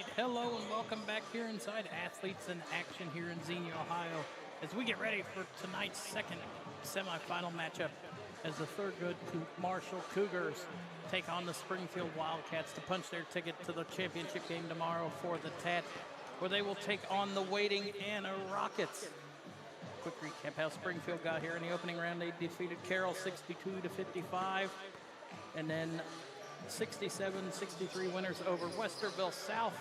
right, hello and welcome back here inside Athletes in Action here in Xenia, Ohio, as we get ready for tonight's second semifinal matchup as the Thurgood Marshall Cougars take on the Springfield Wildcats to punch their ticket to the championship game tomorrow for the TAT, where they will take on the waiting Anna Rockets. Quick recap how Springfield got here in the opening round. They defeated Carroll 62-55, and then 67-63 winners over Westerville South.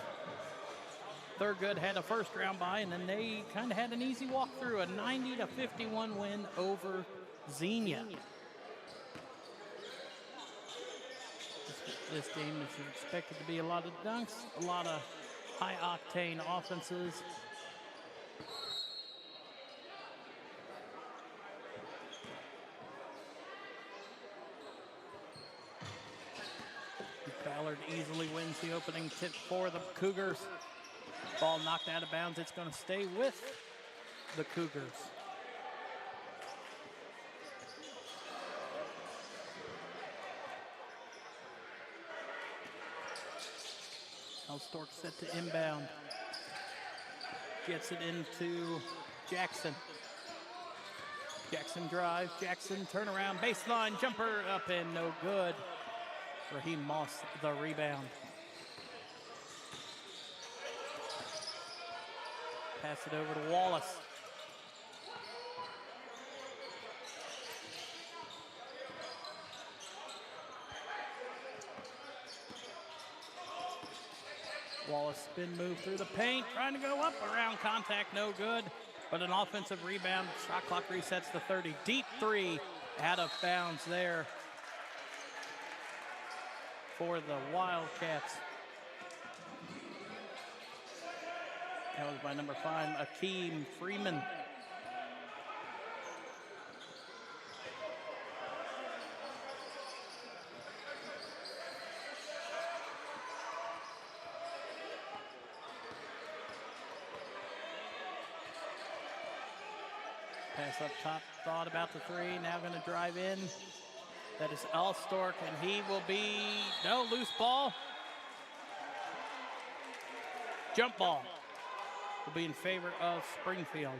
Thurgood had a first round bye, and then they kind of had an easy walkthrough, a 90-51 win over Xenia. This game is expected to be a lot of dunks, a lot of high-octane offenses. Ballard easily wins the opening tip for the Cougars. Ball knocked out of bounds. It's going to stay with the Cougars. Elstork set to inbound. Gets it into Jackson. Jackson drives. Jackson turnaround. Baseline jumper up and no good. Raheem Moss the rebound. Pass it over to Wallace. Wallace spin move through the paint, trying to go up, around contact, no good. But an offensive rebound, shot clock resets to 30. Deep three, out of bounds there for the Wildcats. That was by number 5, Akeem Freeman. Pass up top, thought about the three, now going to drive in. That is Elstork, and he will be, no, loose ball. Jump ball will be in favor of Springfield.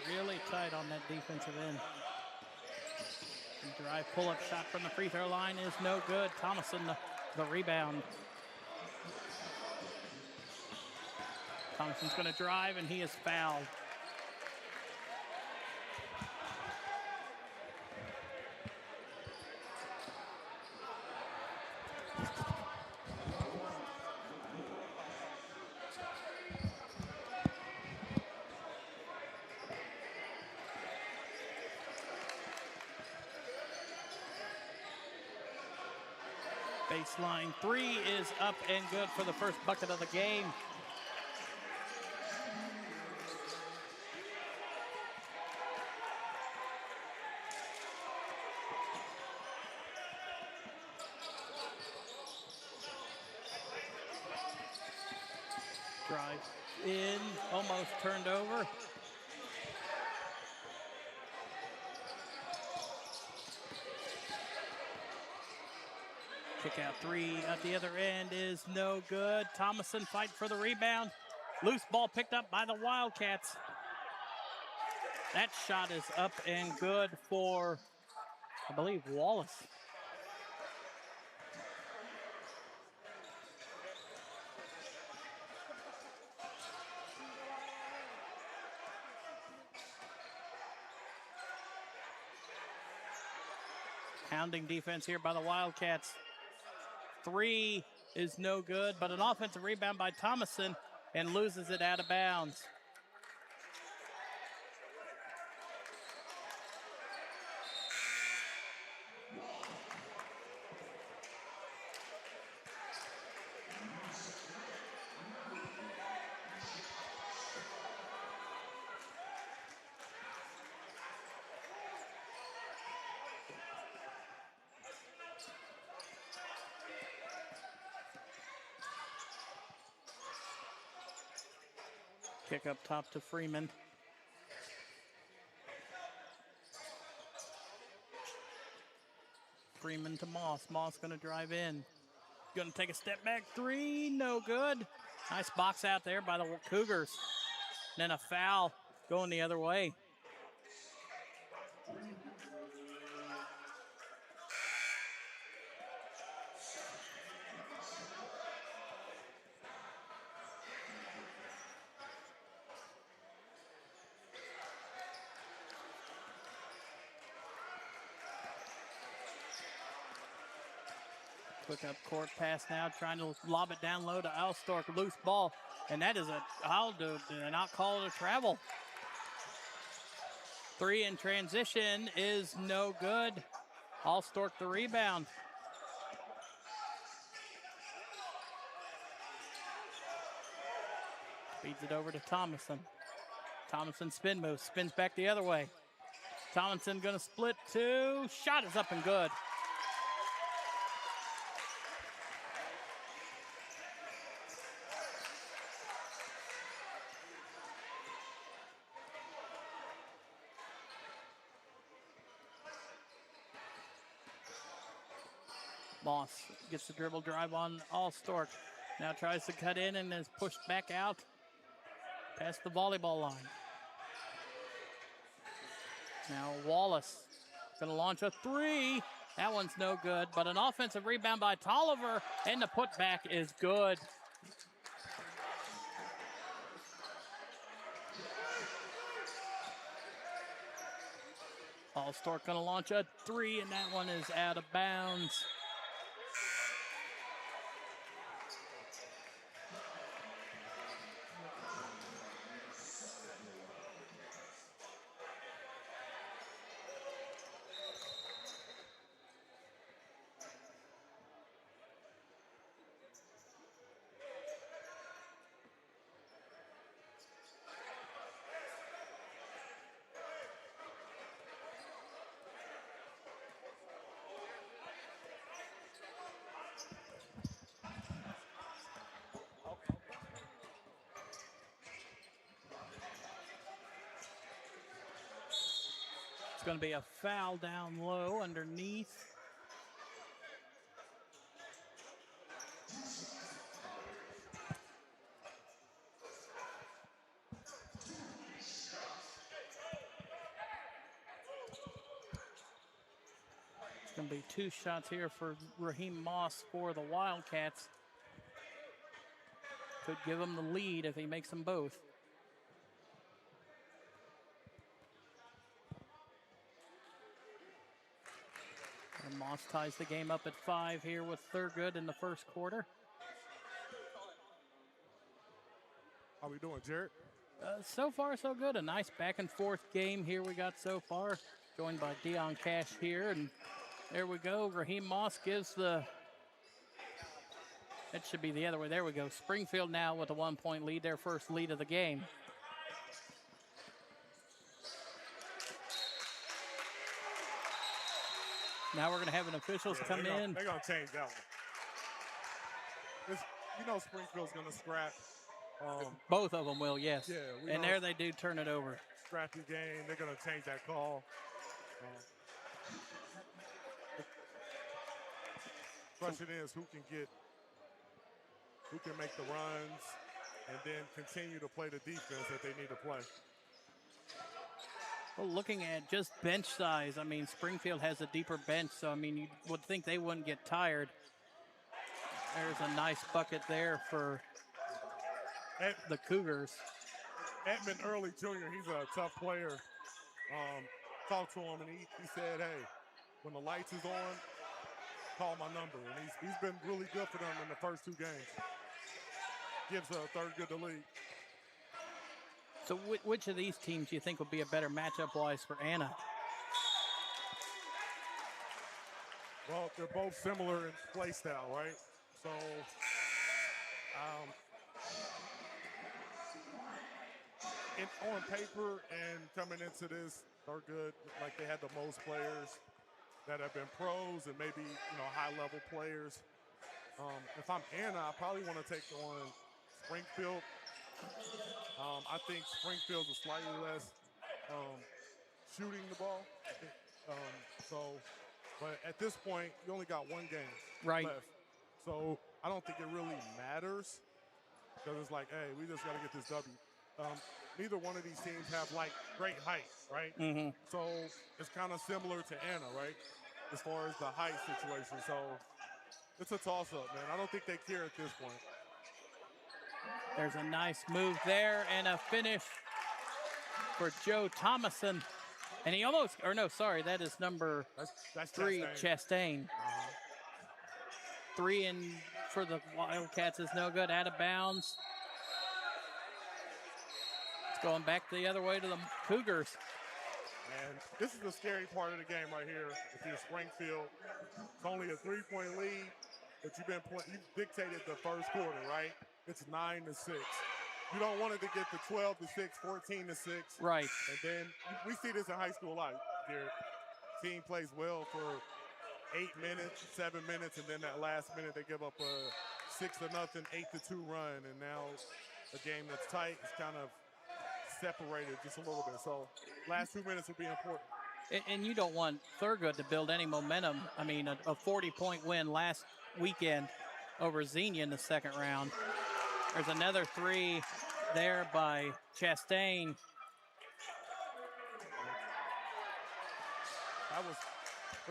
Really tight on that defensive end. Drive pull-up shot from the free throw line is no good. Thomason the rebound. Thomason's going to drive, and he is fouled. Baseline three is up and good for the first bucket of the game. Drive in, almost turned over. Kick out three at the other end is no good. Thomason fight for the rebound. Loose ball picked up by the Wildcats. That shot is up and good for, I believe, Wallace. Hounding defense here by the Wildcats. Three is no good, but an offensive rebound by Thomason and loses it out of bounds. Kick up top to Freeman. Freeman to Moss. Moss going to drive in. Going to take a step back three. No good. Nice box out there by the Cougars. Then a foul going the other way. Quick up court pass now, trying to lob it down low to Alstork. Loose ball. And that is I'll not call it a travel. Three in transition is no good. Alstork the rebound. Feeds it over to Thomason. Thomason spin move, spins back the other way. Thomason gonna split two. Shot is up and good. Moss gets the dribble drive on Alstork. Now tries to cut in and is pushed back out past the volleyball line. Now Wallace gonna launch a three. That one's no good, but an offensive rebound by Tolliver, and the putback is good. Alstork gonna launch a three, and that one is out of bounds. It's going to be a foul down low underneath. It's going to be two shots here for Raheem Moss for the Wildcats. Could give him the lead if he makes them both. And Moss ties the game up at 5 here with Thurgood in the first quarter. How we doing, Jared? So far, so good. A nice back and forth game here we got so far. Joined by Deion Cash here, and there we go. Raheem Moss gives the... It should be the other way. There we go. Springfield now with a 1-point lead, their first lead of the game. Now we're going to have an officials come in. They're going to change that one. You know Springfield's going to scrap. Both of them will, yes. Yeah, and there they do turn it over. Scrappy game. They're going to change that call. The question is who can make the runs and then continue to play the defense that they need to play. Well, looking at just bench size, I mean, Springfield has a deeper bench, so, I mean, you would think they wouldn't get tired. There's a nice bucket there for the Cougars. Edmund Early Jr., he's a tough player. Talked to him, and he said, hey, when the lights is on, call my number. And he's been really good for them in the first 2 games. Gives Thurgood the lead. So which of these teams do you think will be a better matchup-wise for Anna? Well, they're both similar in play style, right? So, on paper and coming into this, Thurgood, like they had the most players that have been pros and maybe, high-level players. If I'm Anna, I probably want to take on Springfield I think Springfield's a slightly less um, shooting the ball. I think, so, but at this point, you only got one game Right. left. So I don't think it really matters because it's like, hey, we just got to get this W. Neither one of these teams have like great height, right? So it's kind of similar to Anna, right? As far as the height situation. So it's a toss-up, man. I don't think they care at this point. There's a nice move there and a finish for Joe Thomason. And he almost, or no, sorry, that is number That's 3, Chastain. Chastain. 3 in for the Wildcats is no good, out of bounds. It's going back the other way to the Cougars. And this is the scary part of the game right here. If you're Springfield, it's only a 3-point lead, but you dictated the first quarter, right? It's 9-6. You don't want it to get to 12-6, 14-6. Right. And then we see this in high school a lot. Your team plays well for 8 minutes, 7 minutes, and then that last minute they give up a 6-0, 8-2 run, and now a game that's tight is kind of separated just a little bit. So last 2 minutes will be important. And you don't want Thurgood to build any momentum. I mean, a 40-point win last weekend over Xenia in the second round. There's another 3 there by Chastain. That was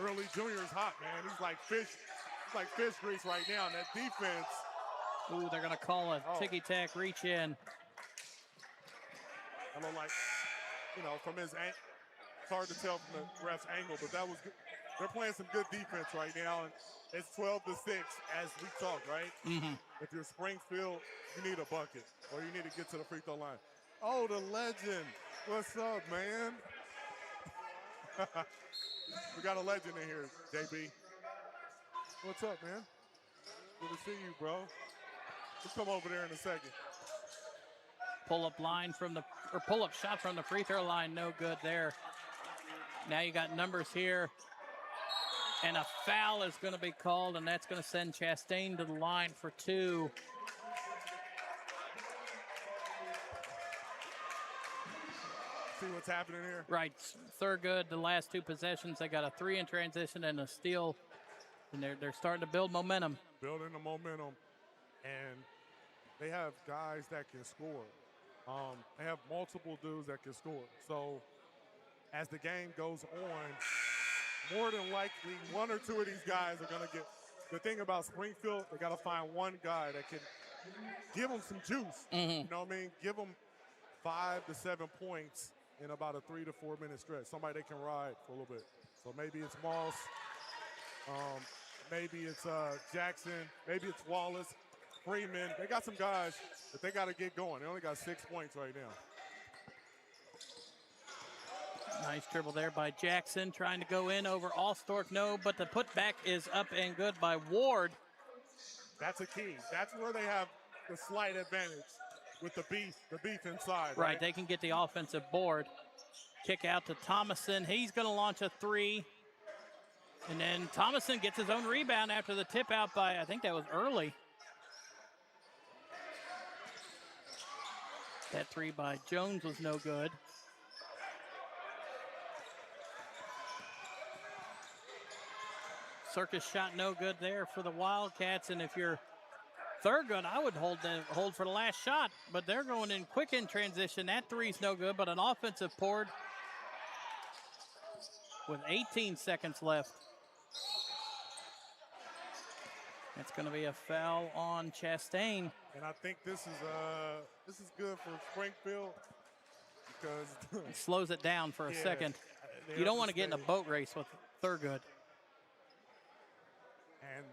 early junior's hot, man. He's like fish grease right now. And that defense. Ooh, they're going to call a ticky-tack reach in. I don't like, from his it's hard to tell from the ref's angle, but that was good. They're playing some good defense right now, and it's 12-6 as we talk, right? If you're Springfield, you need a bucket, or you need to get to the free throw line. Oh, the legend. What's up, man? We got a legend in here, JB. What's up, man? Good to see you, bro. We'll come over there in a second. Pull-up shot from the free throw line, no good there. Now you got numbers here. And a foul is going to be called, and that's going to send Chastain to the line for 2. See what's happening here? Right. Thurgood, the last 2 possessions, they got a 3 in transition and a steal. And they're starting to build momentum. Building the momentum. And they have guys that can score. They have multiple dudes that can score. So as the game goes on, more than likely, 1 or 2 of these guys are going to get. The thing about Springfield, they got to find one guy that can give them some juice. You know what I mean? Give them 5 to 7 points in about a 3 to 4 minute stretch. Somebody they can ride for a little bit. So maybe it's Moss, maybe it's Jackson, maybe it's Wallace, Freeman. They got some guys that they got to get going. They only got 6 points right now. Nice dribble there by Jackson, trying to go in over Allstork. No, but the putback is up and good by Ward. That's a key. That's where they have the slight advantage with the beef inside. Right, they can get the offensive board. Kick out to Thomason. He's going to launch a 3. And then Thomason gets his own rebound after the tip out by, I think that was early. That 3 by Jones was no good. Circus shot no good there for the Wildcats, and if you're Thurgood, I would hold for the last shot, but they're going in quick in transition. That 3's no good, but an offensive board with 18 seconds left. It's going to be a foul on Chastain. And I think this is good for Springfield because it slows it down for a second. You don't want to get in a boat race with Thurgood. And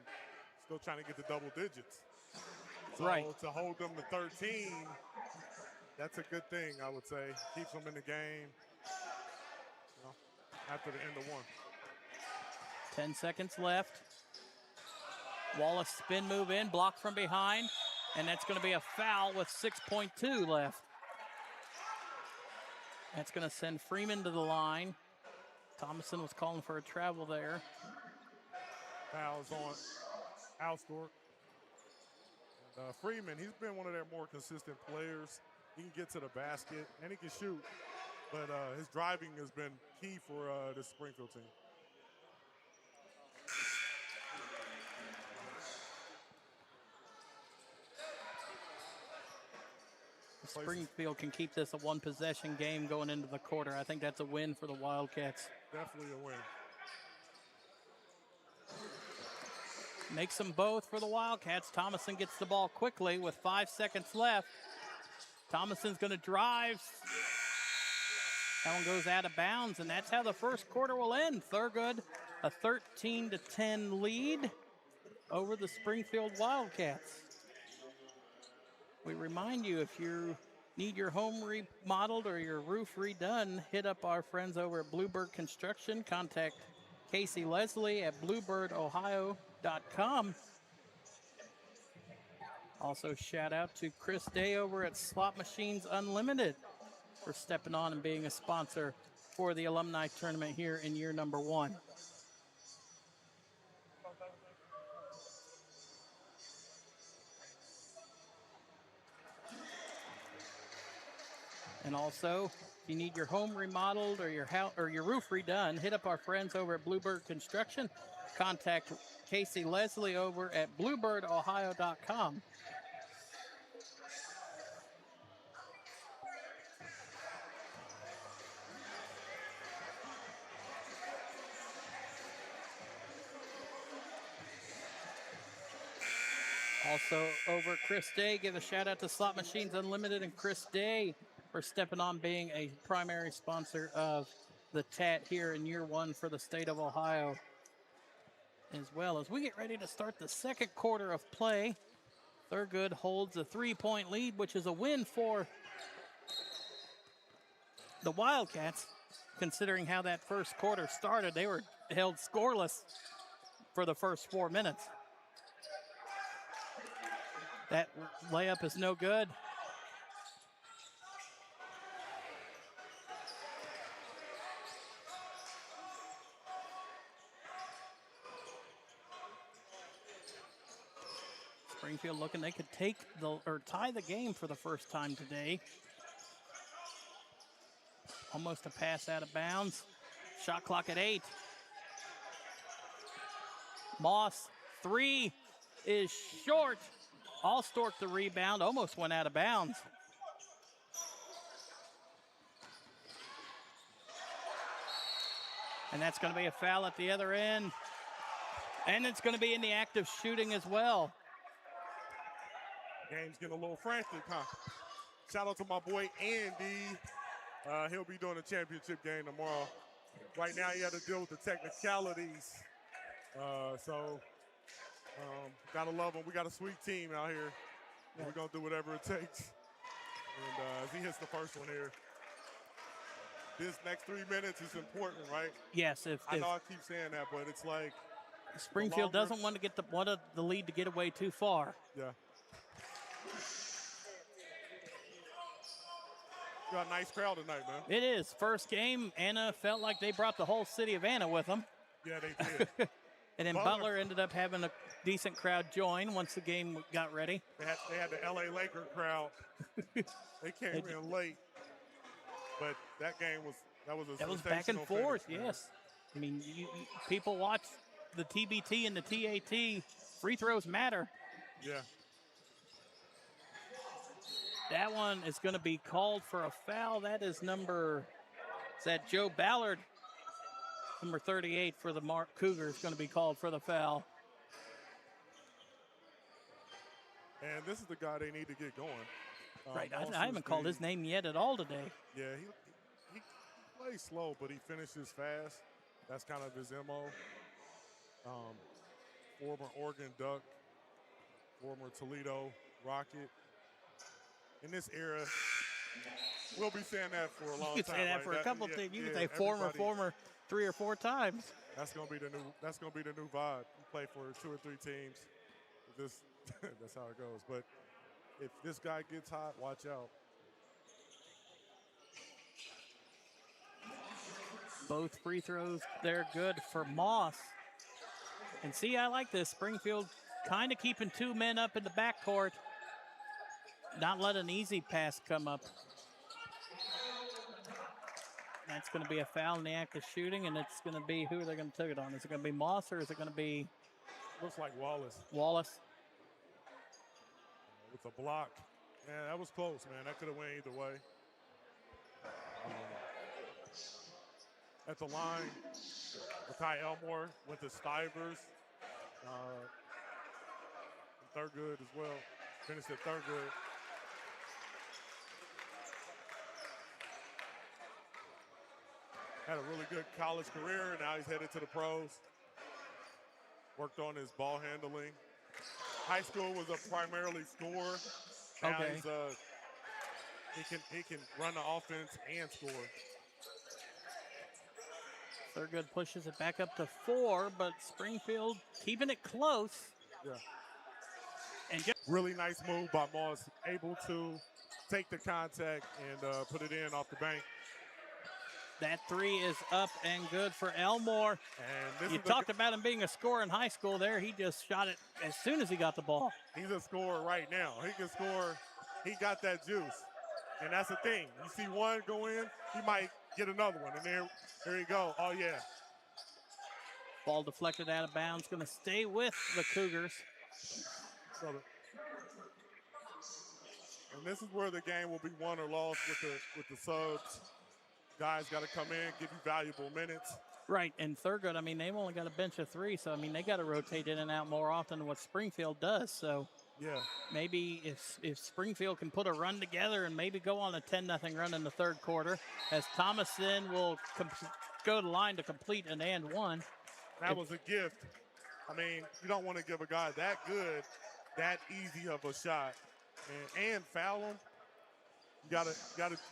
still trying to get to double digits. So right. To hold them to 13, that's a good thing, I would say. Keeps them in the game, after the end of 1. 10 seconds left. Wallace spin move in, blocked from behind, and that's going to be a foul with 6.2 left. That's going to send Freeman to the line. Thomason was calling for a travel there. Fouls on Alstork. And Freeman, he's been one of their more consistent players. He can get to the basket, and he can shoot. But his driving has been key for the Springfield team. Springfield can keep this a one-possession game going into the quarter. I think that's a win for the Wildcats. Definitely a win. Makes them both for the Wildcats. Thomason gets the ball quickly with 5 seconds left. Thomason's going to drive. That one goes out of bounds, and that's how the first quarter will end. Thurgood, a 13-10 lead over the Springfield Wildcats. We remind you, if you need your home remodeled or your roof redone, hit up our friends over at Bluebird Construction. Contact Casey Leslie at bluebirdohio.com. Also, shout out to Chris Day over at Slot Machines Unlimited for stepping on and being a sponsor for the Alumni Tournament here in year number 1. And also, if you need your home remodeled or your house or your roof redone, hit up our friends over at Bluebird Construction. Contact Casey Leslie over at bluebirdohio.com. Also, over at Chris Day, give a shout out to Slot Machines Unlimited and Chris Day for stepping on being a primary sponsor of the TAT here in year 1 for the state of Ohio. As well as we get ready to start the second quarter of play. Thurgood holds a 3-point lead, which is a win for the Wildcats, considering how that first quarter started. They were held scoreless for the first 4 minutes. That layup is no good. Springfield looking they could tie the game for the first time today. Almost a pass out of bounds. Shot clock at 8. Moss, 3 is short. Allstork the rebound, almost went out of bounds. And that's going to be a foul at the other end. And it's going to be in the act of shooting as well. Game's getting a little frantic, huh? Shout out to my boy Andy. He'll be doing a championship game tomorrow. Right now, he had to deal with the technicalities. Gotta love him. We got a sweet team out here. And we're going to do whatever it takes. And as he hits the first one here, this next 3 minutes is important, right? Yes. I know I keep saying that, but it's like Springfield doesn't want to get the lead to get away too far. Yeah. We got a nice crowd tonight, man. It is. First game, Anna felt like they brought the whole city of Anna with them. Yeah, they did. And then Butler ended up having a decent crowd join once the game got ready. They had the LA Laker crowd. They came in late. But that game was back and forth, finish, yes. I mean, people watch the TBT and the TAT. Free throws matter. Yeah. That one is going to be called for a foul. That is Joe Ballard, number 38 for the Cougars, going to be called for the foul. And this is the guy they need to get going. Right, I haven't called his name yet at all today. Yeah, he plays slow, but he finishes fast. That's kind of his MO. Former Oregon Duck, former Toledo Rocket. In this era, we'll be saying that for a long time. You can say that for a couple of things. You can say former 3 or 4 times. That's gonna be the new vibe. You play for 2 or 3 teams. That's how it goes. But if this guy gets hot, watch out. Both free throws, they're good for Moss. And see, I like this. Springfield kind of keeping 2 men up in the backcourt. not let an easy pass come up. That's going to be a foul in the act of shooting, and it's going to be who they're going to take it on. Is it going to be Moss or is it going to be Looks like Wallace Wallace? with a block. Man, that was close, man. That could have went either way. At the line, Makai Elmore went to Stivers. Thurgood as well. Finished at Thurgood. Had a really good college career, and now he's headed to the pros. Worked on his ball handling. High school was a primarily scorer. Now Okay. he can run the offense and score. Thurgood pushes it back up to 4, but Springfield keeping it close. Yeah. And just Really nice move by Moss. Able to take the contact and put it in off the bank. that 3 is up and good for Elmore. And this You is talked about him being a scorer in high school there. He just shot it as soon as he got the ball. He's a scorer right now. He can score. He got that juice. And that's the thing. You see one go in, he might get another one. And there you go. Oh, yeah. Ball deflected out of bounds. Going to stay with the Cougars. And this is where the game will be won or lost with the subs. Guys got to come in, give you valuable minutes. Right, and Thurgood, I mean, they've only got a bench of 3, so, I mean, they got to rotate in and out more often than what Springfield does. So yeah, maybe if Springfield can put a run together and maybe go on a 10-0 run in the third quarter, as Thomason will go to the line to complete an and one. That was a gift. I mean, you don't want to give a guy that good, that easy of a shot, and foul him. You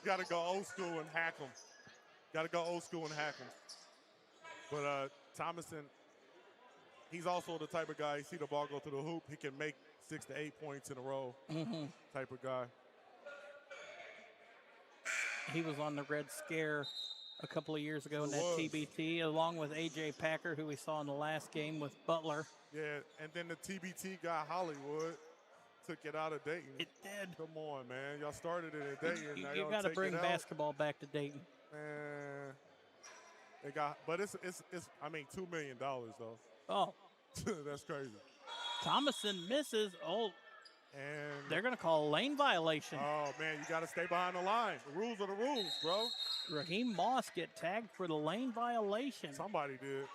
gotta go old school and hack him. Gotta go old school and hack him. But Thomason, he's also the type of guy, you see the ball go through the hoop, he can make 6 to 8 points in a row type of guy. He was on the Red Scare a couple of years ago in that TBT, along with A.J. Packer, who we saw in the last game with Butler. Yeah, and then the TBT guy, Hollywood, took it out of Dayton. It did. Come on, man. Y'all started it at Dayton. You got to bring basketball back to Dayton. Man, they got, but it's I mean, $2 million though. Oh, that's crazy. Thomason misses. Oh, and they're gonna call a lane violation. Oh man, you got to stay behind the line. The rules are the rules, bro. Raheem Moss get tagged for the lane violation. Somebody did,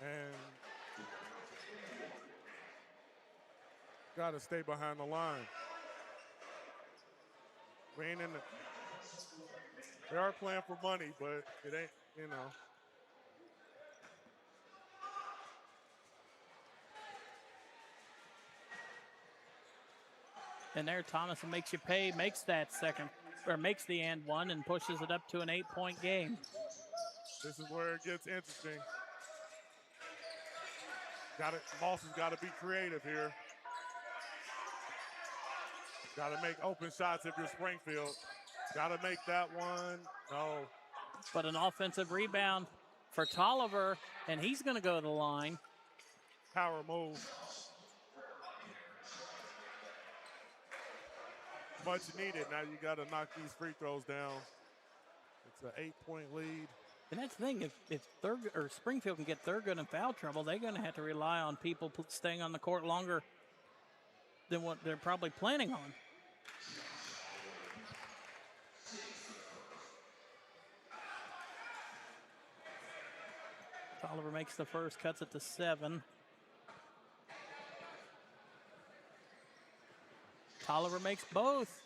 and got to stay behind the line. We ain't in the. They are playing for money, but it ain't, you know. And there, Thomason makes you pay, makes that second, or makes the and one and pushes it up to an 8-point game. This is where it gets interesting. Moss has got to be creative here. Got to make open shots if you're Springfield. Got to make that one. No. But an offensive rebound for Tolliver, and he's going to go to the line. Power move. Much needed. Now you got to knock these free throws down. It's an 8-point lead. And that's the thing. If Thurgood or Springfield can get Thurgood in foul trouble, they're going to have to rely on people staying on the court longer than what they're probably planning on. Tolliver makes the first, cuts it to 7. Tolliver makes both.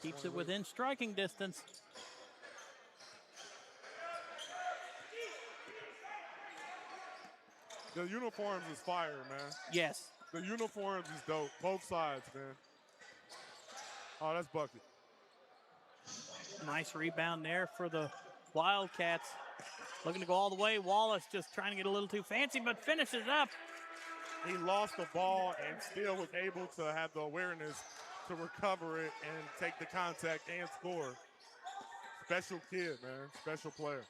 Keeps it within striking distance. The uniforms is fire, man. Yes. The uniforms is dope. Both sides, man. Oh, that's bucket. Nice rebound there for the Wildcats. Looking to go all the way. Wallace just trying to get a little too fancy, but finishes up. He lost the ball and still was able to have the awareness to recover it and take the contact and score. Special kid, man. Special player.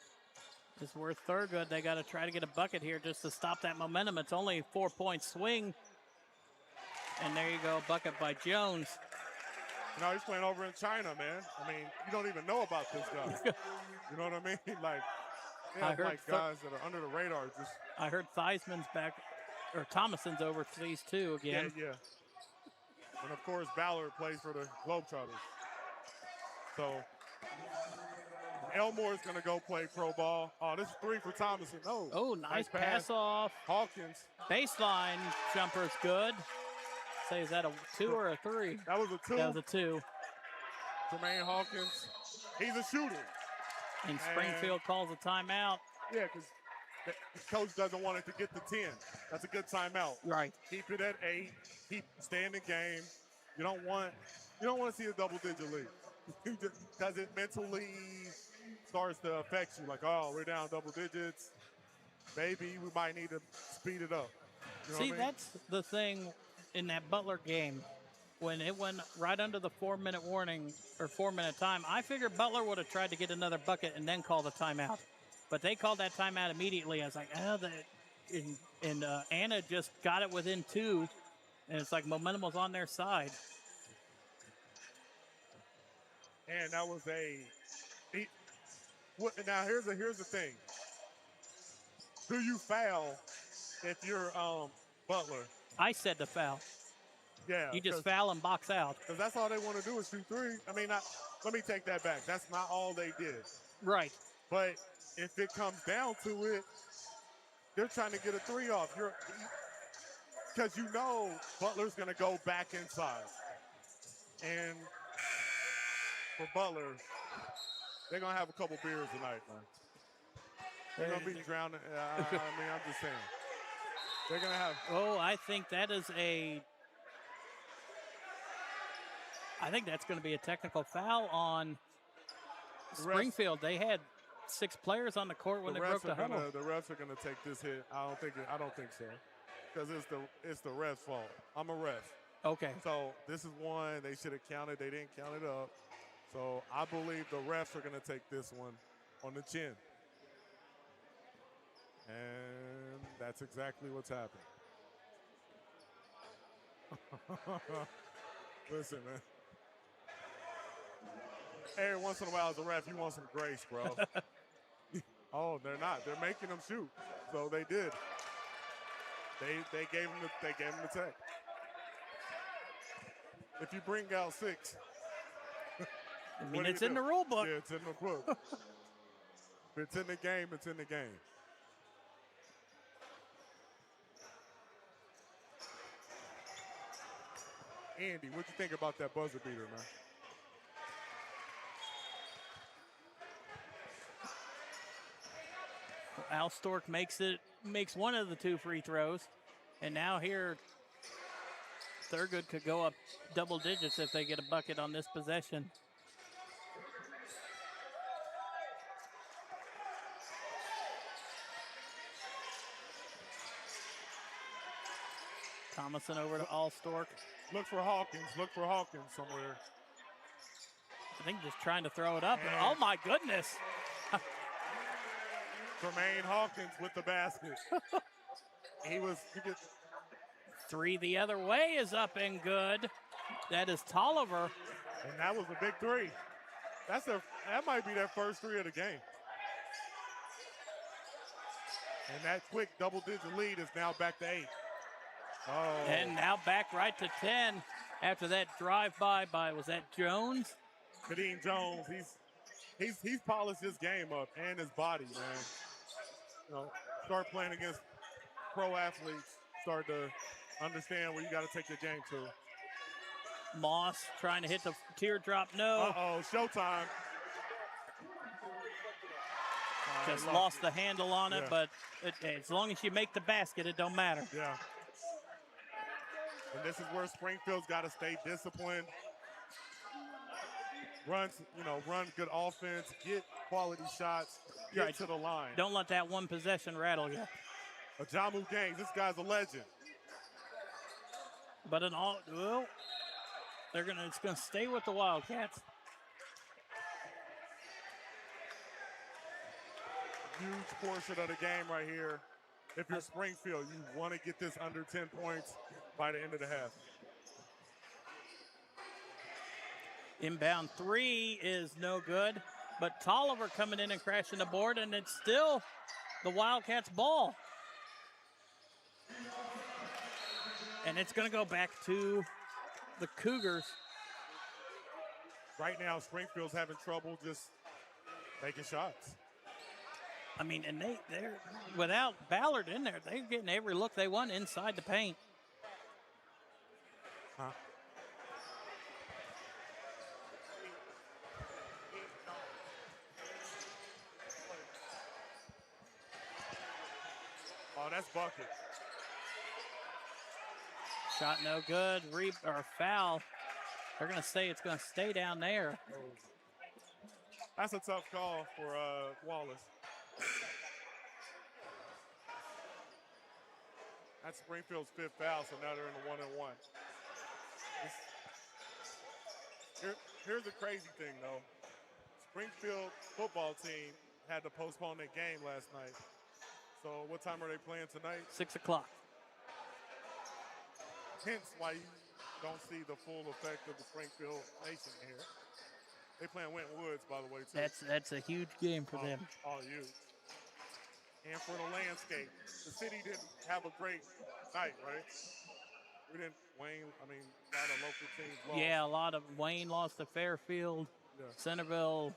This is worth Thurgood. They got to try to get a bucket here just to stop that momentum. It's only a 4-point swing And there you go, bucket by Jones. You know, he's playing over in China, man. I mean, you don't even know about this guy. You know what I mean? Like, I yeah, heard like guys that are under the radar. Just I heard Theismann's back, or Thomason's overseas too again. yeah. And of course, Ballard plays for the Globetrotters. So Elmore's gonna go play pro ball. Oh, this is 3 for Thomason. Oh, nice pass off. Hawkins. Baseline jumper's good. Say, is that a 2 or a 3? That was a 2. That was a 2. Jermaine Hawkins, he's a shooter. And Springfield calls a timeout. Yeah, because the coach doesn't want it to get to 10. That's a good timeout. Right. Keep it at 8. Stay in the game. You don't want to see a double-digit lead because it mentally starts to affect you. Like, oh, we're down double digits. Maybe we might need to speed it up. You know See, what I mean? that's the thing in that Butler game. When it went right under the 4-minute warning or 4-minute time, I figured Butler would have tried to get another bucket and then call the timeout. But they called that timeout immediately. I was like, Anna just got it within 2, and it's like momentum was on their side. And that was now here's the thing. Do you foul if you're Butler? I said to foul. Yeah. You just foul and box out. Because that's all they want to do is shoot 3. I mean, let me take that back. That's not all they did. Right. But if it comes down to it, they're trying to get a 3 off. Because you know Butler's going to go back inside. And for Butler, they're going to have a couple beers tonight, man. They're going to be drowning. I mean, I'm just saying. They're going to have. Oh, I think that is I think that's going to be a technical foul on Springfield. They had 6 players on the court when they broke the huddle. The refs are going to take this hit. I don't think so. Because it's the ref's fault. I'm a ref. Okay. So this is one they should have counted. They didn't count it up. So I believe the refs are going to take this one on the chin. And that's exactly what's happening. Listen, man. Every once in a while as a ref, you want some grace, bro. Oh, they're not. They're making them shoot. So they did. They gave him the tech. If you bring out 6, I mean, it's in the rule book. Yeah, it's in the book. If it's in the game, it's in the game. Andy, what'd you think about that buzzer beater, man? Al Stork makes one of the 2 free throws. And now here, Thurgood could go up double digits if they get a bucket on this possession. Thomason over to Al Stork. Look for Hawkins somewhere. I think just trying to throw it up. And oh, my goodness. Jermaine Hawkins with the basket. He gets 3 the other way is up and good. That is Tolliver. And that was a big 3. That might be their first 3 of the game. And that quick double-digit lead is now back to 8. Oh. And now back right to 10 after that drive-by by, was that Jones? Kadeem Jones, he's polished his game up and his body, man. You know, start playing against pro athletes, start to understand where you got to take your game to. Moss trying to hit the teardrop, no. Uh-oh, showtime. Just lost the handle on it, but as long as you make the basket, it don't matter. Yeah. And this is where Springfield's got to stay disciplined. Run good offense, get quality shots, get to the line. Don't let that one possession rattle you. Ajamu Gaines, this guy's a legend. But it's gonna stay with the Wildcats. Huge portion of the game right here. If you're Springfield, you want to get this under 10 points by the end of the half. Inbound three is no good, but Tolliver coming in and crashing the board, and it's still the Wildcats' ball. And it's going to go back to the Cougars. Right now, Springfield's having trouble just making shots. I mean, and they're without Ballard in there, they're getting every look they want inside the paint. Huh? Oh, that's bucket. Shot no good, or foul. They're going to say it's going to stay down there. That's a tough call for Wallace. That's Springfield's 5th foul, so now they're in the 1-and-1. Here's the crazy thing, though. Springfield football team had to postpone their game last night. So what time are they playing tonight? 6 o'clock. Hence why you don't see the full effect of the Springfield Nation here. They playing Winton Woods, by the way, too. That's a huge game for them. All huge. And for the landscape, the city didn't have a great night, right? We didn't, Wayne, I mean, a lot of local teams lost. Yeah, a lot of Wayne lost to Fairfield. Yeah. Centerville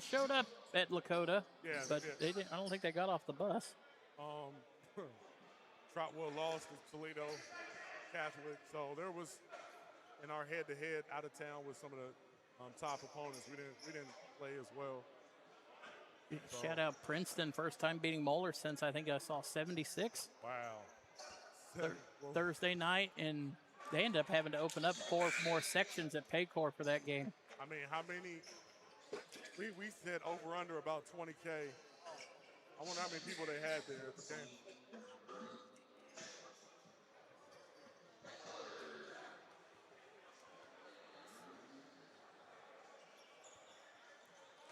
showed up at Lakota, but they didn't. I don't think they got off the bus. Trotwood lost to Toledo Catholic, so there was in our head-to-head out of town with some of the top opponents. We didn't play as well. So. Shout out Princeton, first time beating Moeller since I think I saw 76. Wow. Thursday night, and they ended up having to open up 4 more sections at Paycor for that game. I mean, how many? We said over under about 20K. I wonder how many people they had there at the game.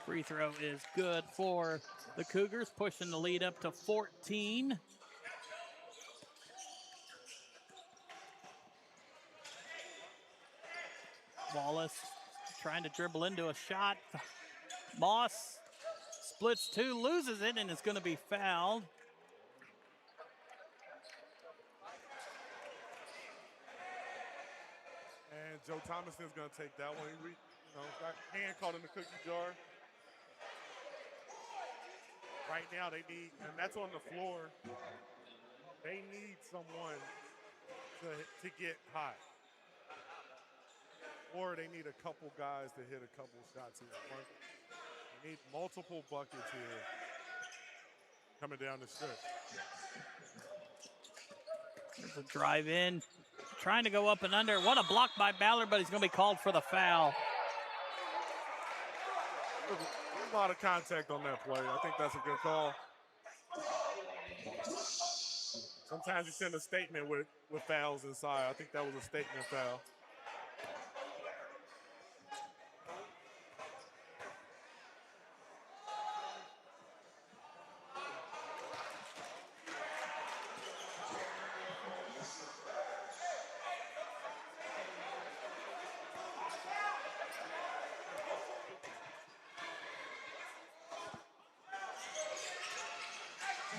Free throw is good for the Cougars, pushing the lead up to 14. Wallace trying to dribble into a shot. Moss splits 2, loses it, and is going to be fouled. And Joe Thomason's going to take that one. He got hand caught in the cookie jar. Right now they need, and that's on the floor, they need someone to get hot. Or they need a couple guys to hit a couple shots here. They need multiple buckets here coming down the stretch. There's a drive in, trying to go up and under. What a block by Ballard, but he's going to be called for the foul. A lot of contact on that play. I think that's a good call. Sometimes you send a statement with fouls inside. I think that was a statement foul.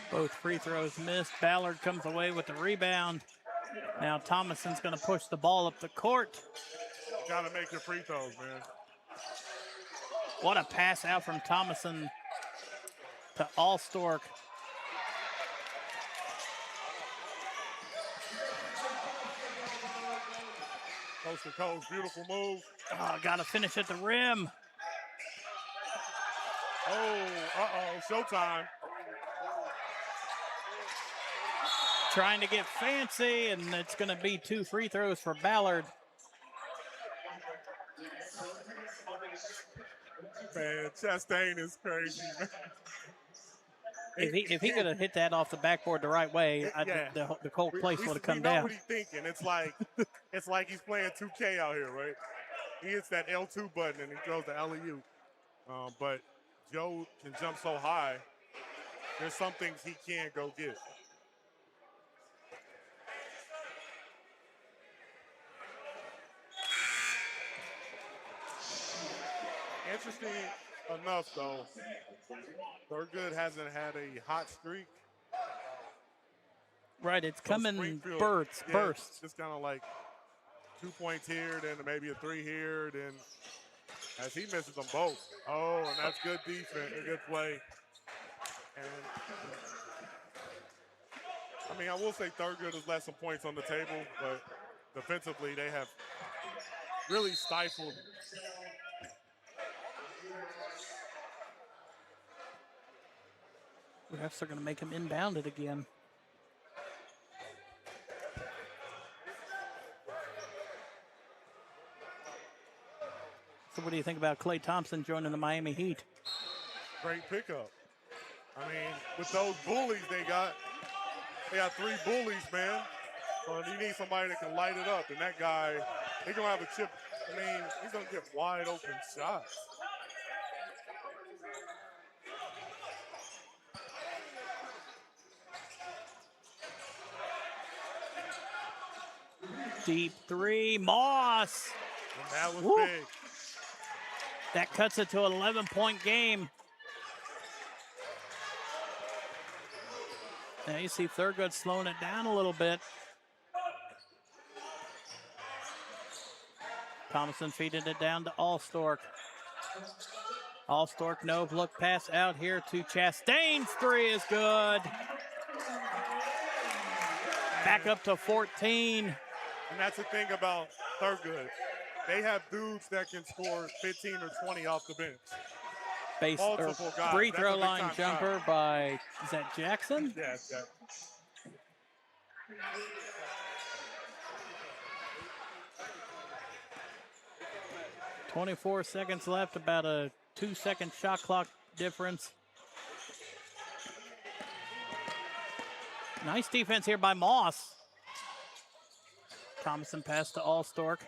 Both free throws missed. Ballard comes away with the rebound. Now Thomason's going to push the ball up the court. Got to make your free throws, man. What a pass out from Thomason to Allstork. Coast to coast, beautiful move. Oh, got to finish at the rim. Oh, showtime. Trying to get fancy, and it's going to be 2 free throws for Ballard. Man, Chastain is crazy. If he could have hit that off the backboard the right way, the whole place would have come down. We know what he's thinking. It's like he's playing 2K out here, right? He hits that L2 button and he throws the alley-oop. But Joe can jump so high. There's some things he can't go get. Interesting enough, though, Thurgood hasn't had a hot streak. Right, it's So coming Springfield, bursts. just kind of like 2 points here, then maybe a 3 here, then as he misses them both. Oh, and that's good defense, a good play. And I mean, I will say Thurgood has left some points on the table, but defensively they have really stifled. Refs are going to make him inbound it again. So what do you think about Klay Thompson joining the Miami Heat? Great pickup. I mean, with those bullies they got 3 bullies, man. So if you need somebody that can light it up, and that guy, he's going to have a chip. I mean, he's going to get wide open shots. Deep 3, Moss. And that was Woo. big. That cuts it to an 11-point game. Now you see Thurgood slowing it down a little bit. Thompson feeding it down to Allstork. Allstork, no look pass out here to Chastain's 3 is good. Back up to 14. And that's the thing about Thurgood. They have dudes that can score 15 or 20 off the bench. Multiple guys. Free That's throw a line big-time jumper shot. by, is that Jackson? Yes, yeah. 24 seconds left, about a 2-second shot clock difference. Nice defense here by Moss. Thompson pass to Allstork.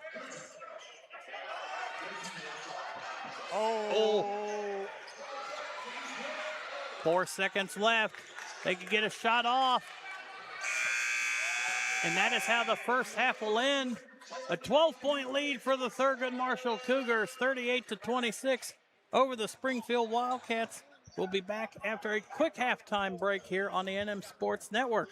Oh. 4 seconds left. They could get a shot off. And that is how the first half will end. A 12-point lead for the Thurgood Marshall Cougars, 38-26 over the Springfield Wildcats. We'll be back after a quick halftime break here on the NM Sports Network.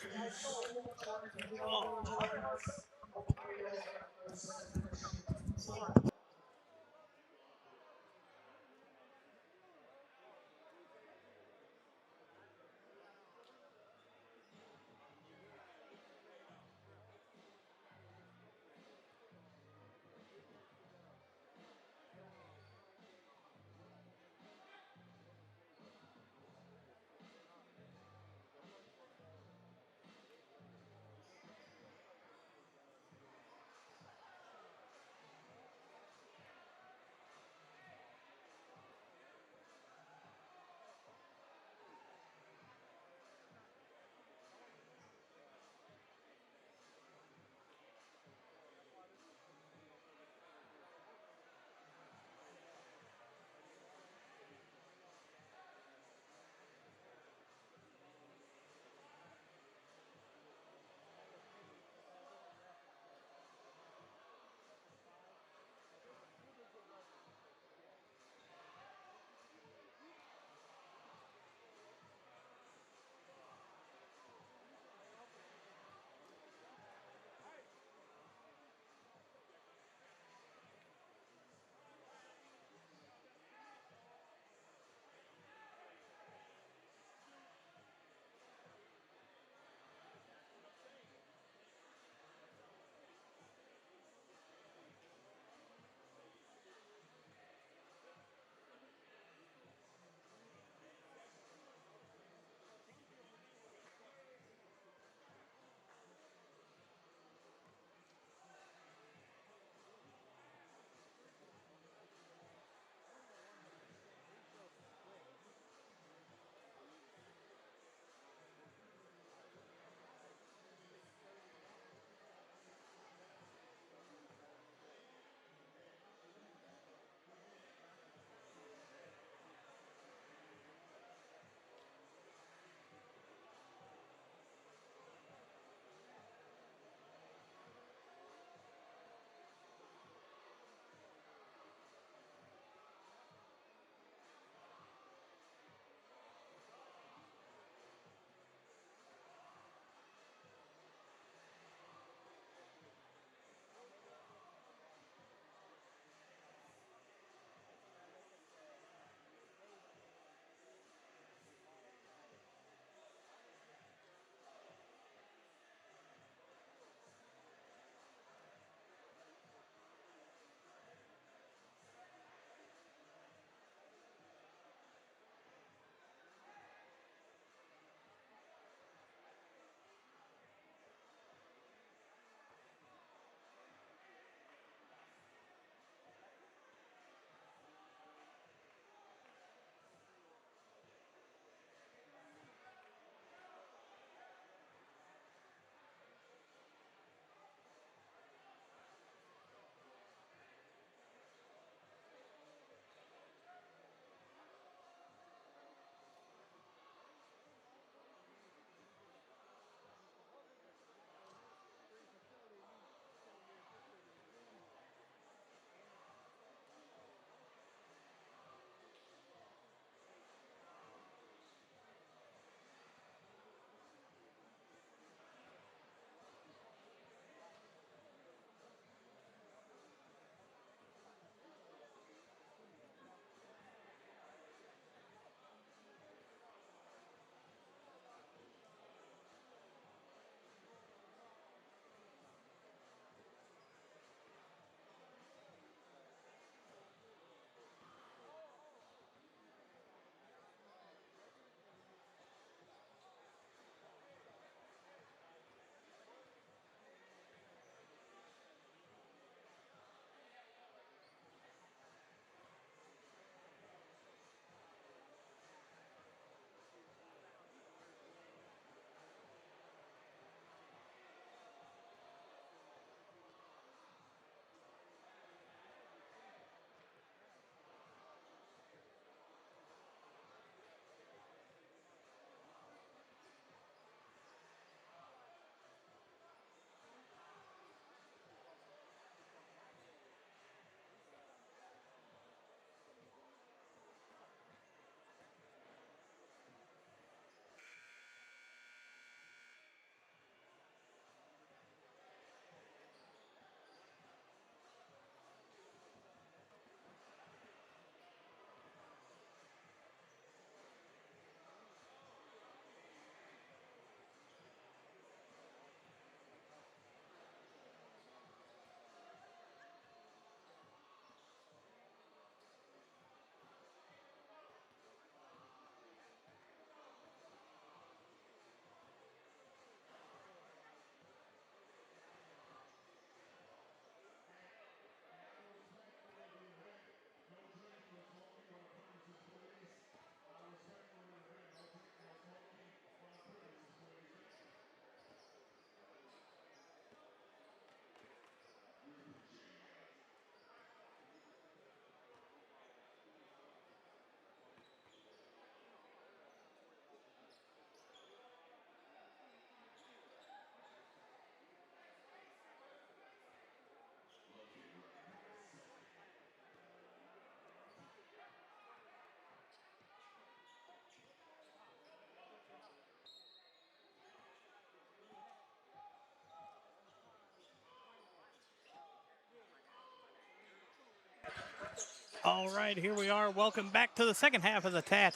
All right, here we are. Welcome back to the second half of the TAT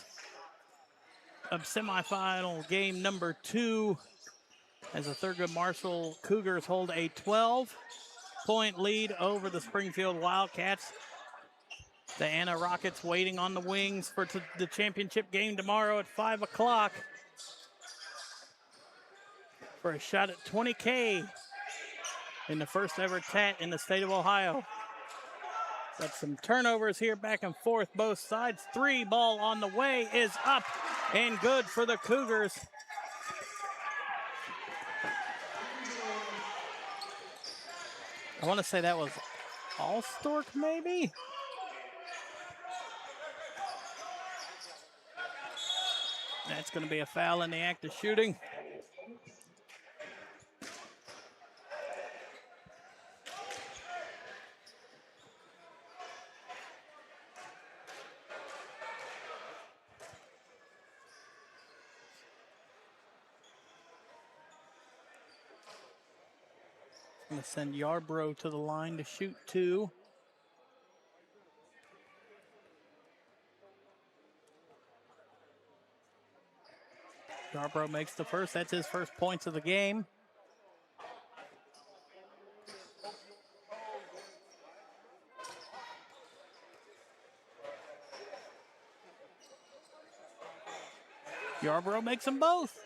of semifinal game number 2 as the Thurgood Marshall Cougars hold a 12-point lead over the Springfield Wildcats. The Anna Rockets waiting on the wings for the championship game tomorrow at 5 o'clock for a shot at $20K in the first ever TAT in the state of Ohio. Got some turnovers here back and forth both sides. 3 ball on the way is up and good for the Cougars. I want to say that was Allstork maybe? That's going to be a foul in the act of shooting. Going to send Yarbrough to the line to shoot 2. Yarbrough makes the first. That's his first points of the game. Yarbrough makes them both.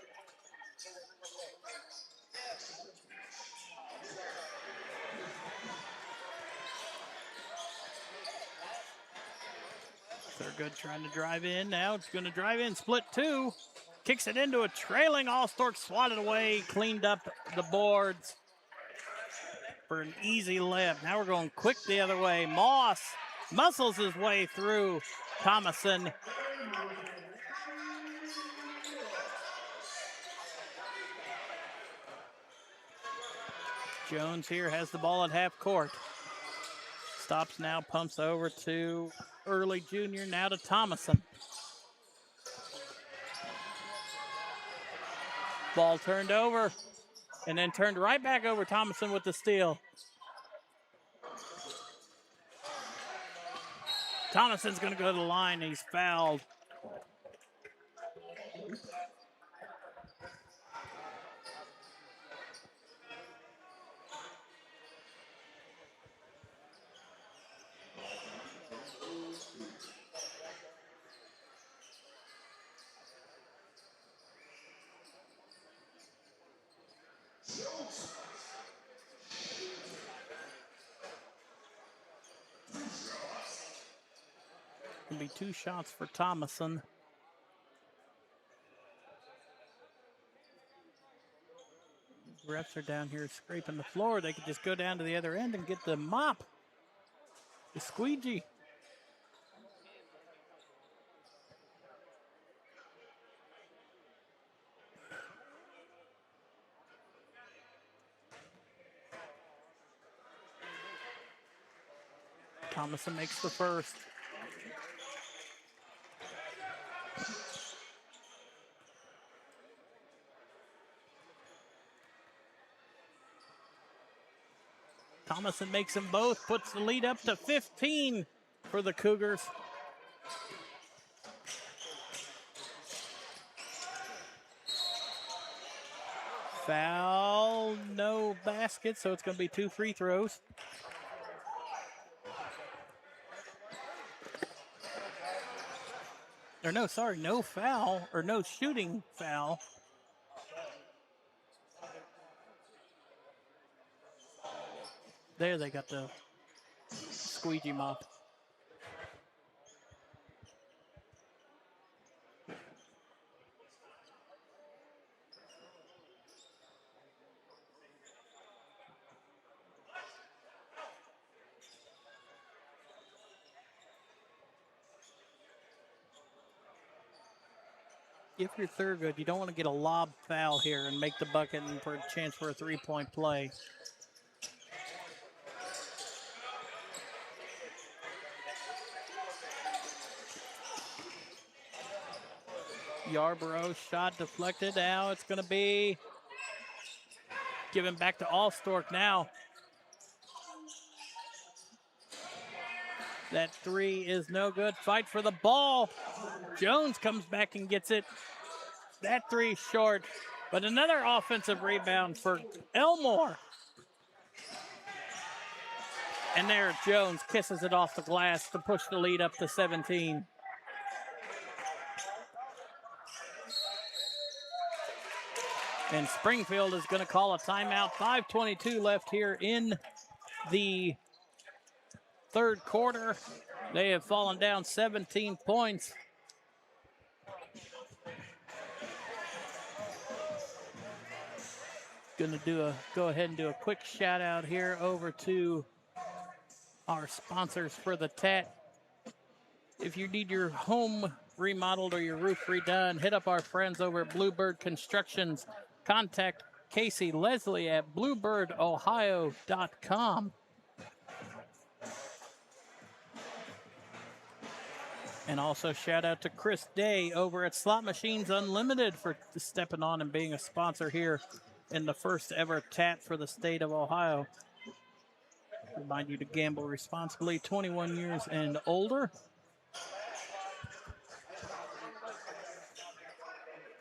Thurgood trying to drive in. Now it's going to drive in, split 2. Kicks it into a trailing Allstork, swatted away, cleaned up the boards for an easy layup. Now we're going quick the other way. Moss muscles his way through Thomason. Jones here has the ball at half court. Stops now, pumps over to Early Jr., now to Thomason. Ball turned over and then turned right back over. Thomason with the steal. Thomason's going to go to the line. He's fouled. Gonna be 2 shots for Thomason. Refs are down here scraping the floor. They could just go down to the other end and get the mop, the squeegee. Thomason makes the first. Thomason makes them both, puts the lead up to 15 for the Cougars. Foul, no basket, so it's going to be 2 free throws. Or no, sorry, no foul, or no shooting foul. There they got the squeegee mop. If you're Thurgood, you don't want to get a lob foul here and make the bucket and for a chance for a 3-point play. Yarbrough shot deflected. Now it's going to be given back to Allstork now. That three is no good. Fight for the ball. Jones comes back and gets it. That three short, but another offensive rebound for Elmore. And there, Jones kisses it off the glass to push the lead up to 17. And Springfield is going to call a timeout. 5:22 left here in the third quarter. They have fallen down 17 points. Going to go ahead and do a quick shout out here over to our sponsors for the TAT. If you need your home remodeled or your roof redone, hit up our friends over at Bluebird Constructions. Contact Casey Leslie at bluebirdohio.com. And also shout out to Chris Day over at Slot Machines Unlimited for stepping on and being a sponsor here in the first ever TAT for the state of Ohio. Remind you to gamble responsibly, 21 years and older.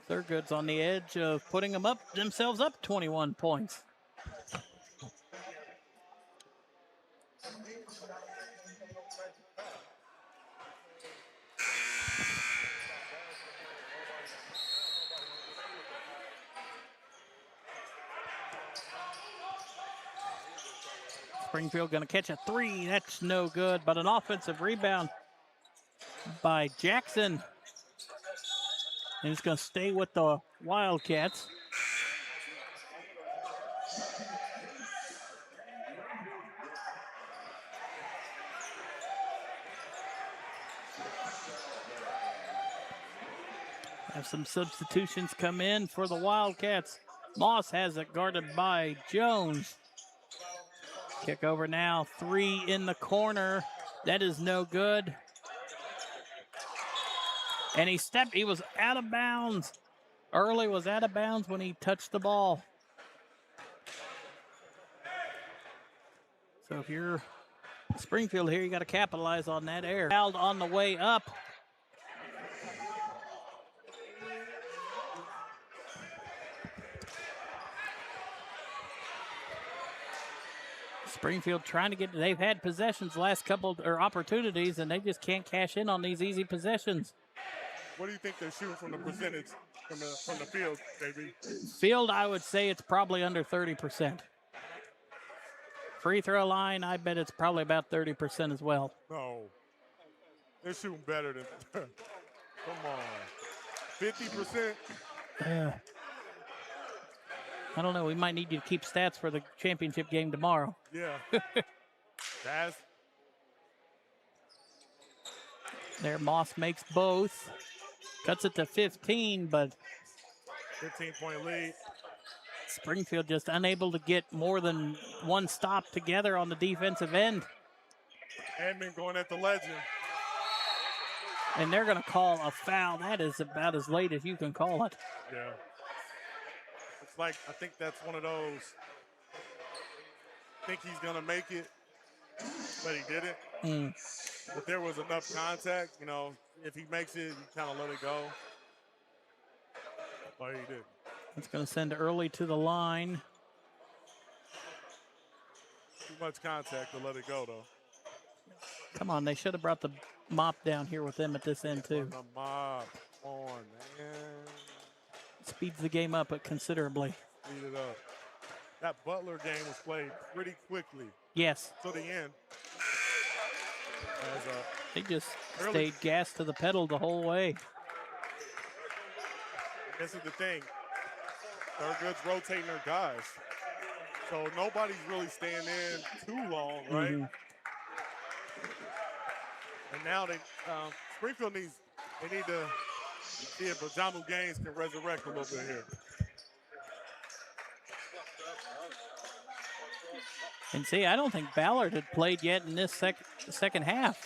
Thurgood's on the edge of putting themselves up 21 points. Springfield going to catch a three. That's no good, but an offensive rebound by Jackson. And he's going to stay with the Wildcats. Have some substitutions come in for the Wildcats. Moss has it guarded by Jones. Kick over now, three in the corner. That is no good. And he was out of bounds. Early was out of bounds when he touched the ball. So if you're Springfield here, you got to capitalize on that error. Fouled on the way up. Springfield trying to they've had possessions last couple, or opportunities, and they just can't cash in on these easy possessions. What do you think they're shooting from the percentage from the field, baby? Field, I would say it's probably under 30%. Free throw line, I bet it's probably about 30% as well. No. They're shooting better than come on. 50%? I don't know. We might need you to keep stats for the championship game tomorrow. Yeah. There, Moss makes both. Cuts it to 15, but 15-point lead. Springfield just unable to get more than one stop together on the defensive end. Edmond going at the legend. And they're going to call a foul. That is about as late as you can call it. Yeah. It's like, I think that's one of those, think he's going to make it, but he didn't. But there was enough contact, you know, if he makes it, you kind of let it go. But he did. It's going to send Early to the line. Too much contact to let it go, though. Come on, they should have brought the mop down here with them at this end, too. The mop. Come on, man. Speeds the game up considerably. Speed it up. That Butler game was played pretty quickly. Yes. To the end. They just stayed gas to the pedal the whole way. This is the thing. Thurgood's rotating their guys. So nobody's really staying in too long, right? And now Springfield needs to see if Jamu Gaines can resurrect a little bit here. And see, I don't think Ballard had played yet in this second half.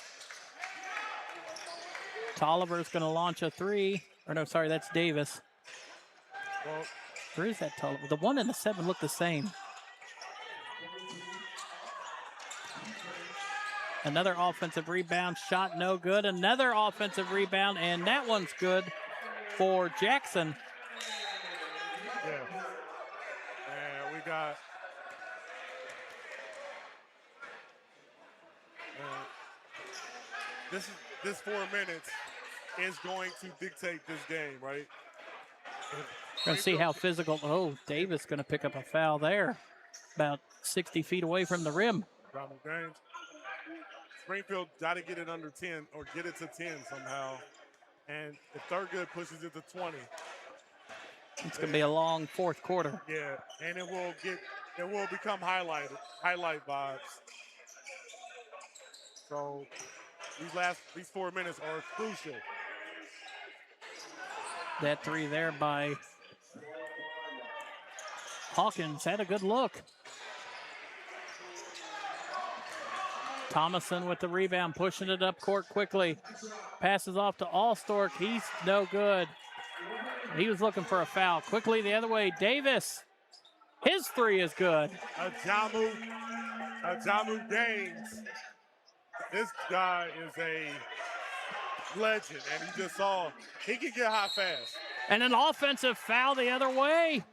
Tolliver's going to launch a three. Or no, sorry, that's Davis. Well, where is that Tolliver? The 1 and the 7 look the same. Another offensive rebound, shot no good. Another offensive rebound, and that one's good for Jackson. Yeah. And we got this 4 minutes is going to dictate this game, right? Going to see how physical. Oh, Davis going to pick up a foul there, about 60 feet away from the rim. Springfield got to get it under 10 or get it to 10 somehow. And if Thurgood pushes it to 20, it's going to be a long fourth quarter. Yeah, and it will become highlight vibes. So these 4 minutes are crucial. That three there by Hawkins had a good look. Thomason with the rebound, pushing it up court quickly. Passes off to Allstork. He's no good. He was looking for a foul. Quickly the other way, Davis. His three is good. Ajamu Gaines. This guy is a legend, and he just saw he can get hot fast. And an offensive foul the other way.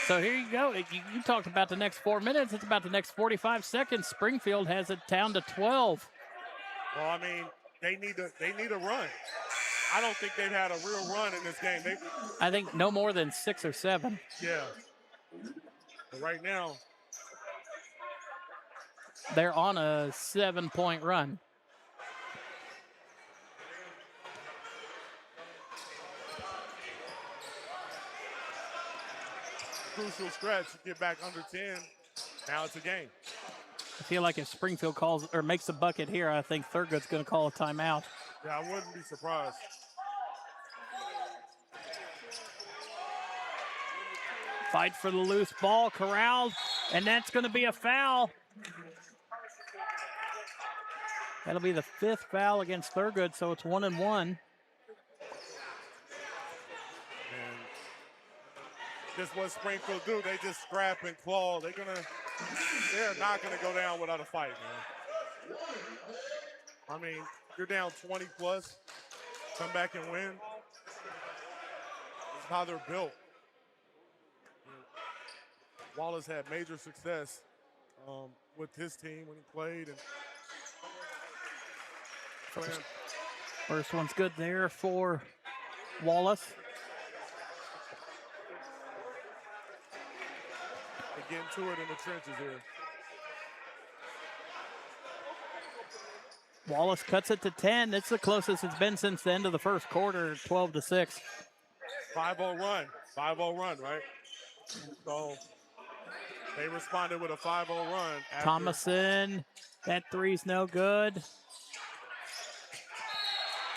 So here you go. You talked about the next 4 minutes. It's about the next 45 seconds. Springfield has it down to 12. Well, I mean, they need a run. I don't think they've had a real run in this game. I think no more than 6 or 7. Yeah. But right now, they're on a 7-point run. Crucial stretch to get back under 10. Now it's a game. I feel like if Springfield calls or makes a bucket here, I think Thurgood's going to call a timeout. Yeah, I wouldn't be surprised. Fight for the loose ball, corralled, and that's going to be a foul. That'll be the 5th foul against Thurgood, so it's 1-1. Just what Springfield do. They just scrap and claw. They're not gonna go down without a fight, man. I mean, you're down 20 plus, come back and win. This is how they're built. Wallace had major success with his team when he played. And first one's good there for Wallace. Getting to it in the trenches here. Wallace cuts it to 10. It's the closest it's been since the end of the first quarter, 12-6. 5-0 run. 5-0 run, right? So they responded with a 5-0 run. Thomason, that three's no good.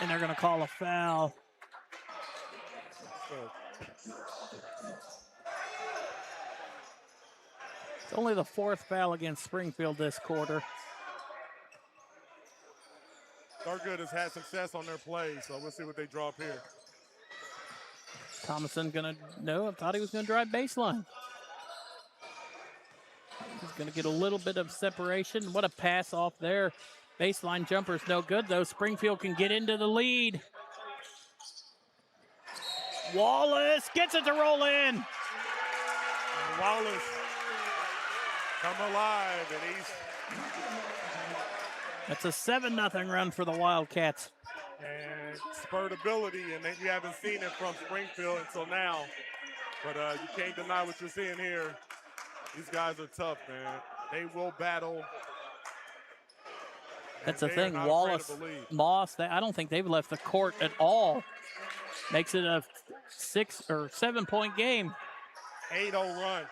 And they're going to call a foul. It's only the 4th foul against Springfield this quarter. Thurgood has had success on their plays, so we'll see what they draw up here. Thomason gonna, no, I thought he was gonna drive baseline. He's gonna get a little bit of separation. What a pass off there. Baseline jumper's no good though. Springfield can get into the lead. Wallace gets it to roll in. And Wallace come alive, and he's... That's a 7-0 run for the Wildcats. And spurred ability, and you haven't seen it from Springfield until now. But you can't deny what you're seeing here. These guys are tough, man. They will battle. That's the thing, Wallace, Moss, I don't think they've left the court at all. Makes it a 6 or 7-point game. 8-0 run.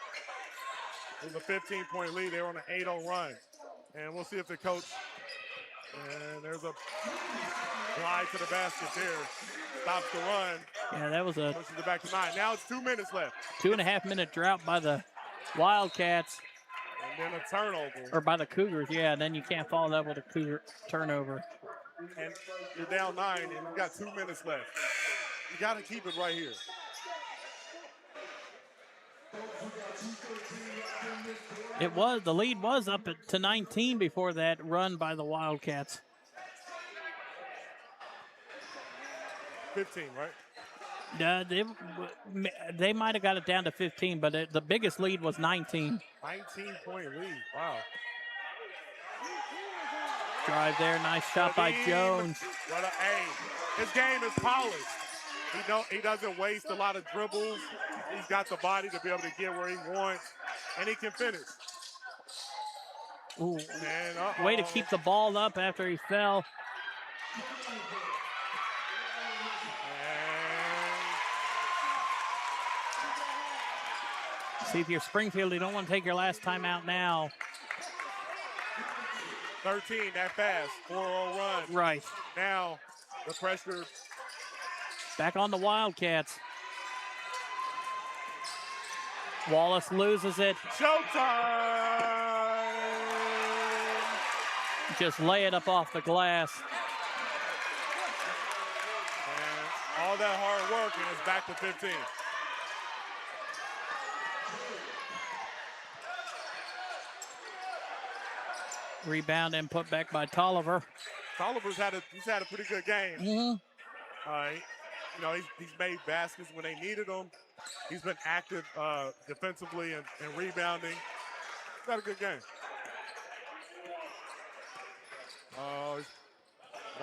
It was a 15-point lead. They were on an 8-0 run. And we'll see if the coach, and there's a glide to the basket there. Stops the run. Yeah, that was a... Pushes it back to 9. Now it's 2 minutes left. 2.5-minute drought by the Wildcats. And then a turnover. Or by the Cougars, yeah. And then you can't follow that with a Cougar turnover. And you're down 9, and you've got 2 minutes left. You got to keep it right here. The lead was up to 19 before that run by the Wildcats. 15, right? They might have got it down to 15, but the biggest lead was 19. 19-point lead. Wow. Drive there, nice shot by Jones. His game is polished. He doesn't waste a lot of dribbles. He's got the body to be able to get where he wants, and he can finish. Ooh. Way to keep the ball up after he fell. See, if you're Springfield, you don't want to take your last time out now. 13, that fast, 4-0 run. Right. Now, the pressure. Back on the Wildcats. Wallace loses it. Showtime! Just lay it up off the glass. And all that hard work, and it's back to 15. Rebound and put back by Tolliver. Tolliver's had a pretty good game. Mm-hmm. He's made baskets when they needed them. He's been active defensively and rebounding. He's had a good game.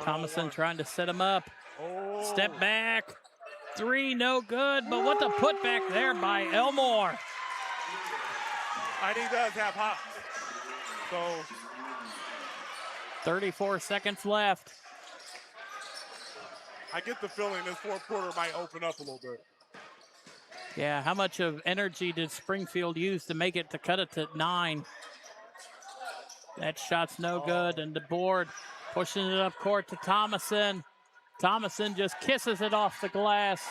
Thomason trying to set him up. Oh. Step back. 3, no good, but what the putback there by Elmore. And he does have hops. So 34 seconds left. I get the feeling this fourth quarter might open up a little bit. Yeah, how much of energy did Springfield use to make it to cut it to 9? That shot's no good, and the board pushing it up court to Thomason. Thomason just kisses it off the glass.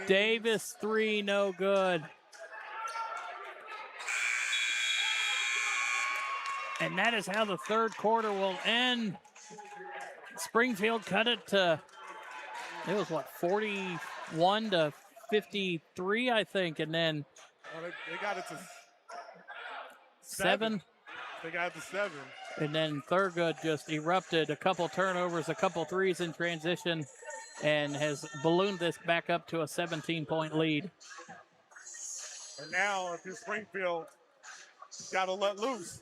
Davis 3, no good. And that is how the third quarter will end. Springfield cut it to, it was what, 41 to 53, I think, and then they got it to 7. They got it to 7. And then Thurgood just erupted. A couple turnovers, a couple threes in transition, and has ballooned this back up to a 17-point lead. And now, if you're Springfield, you got to let loose.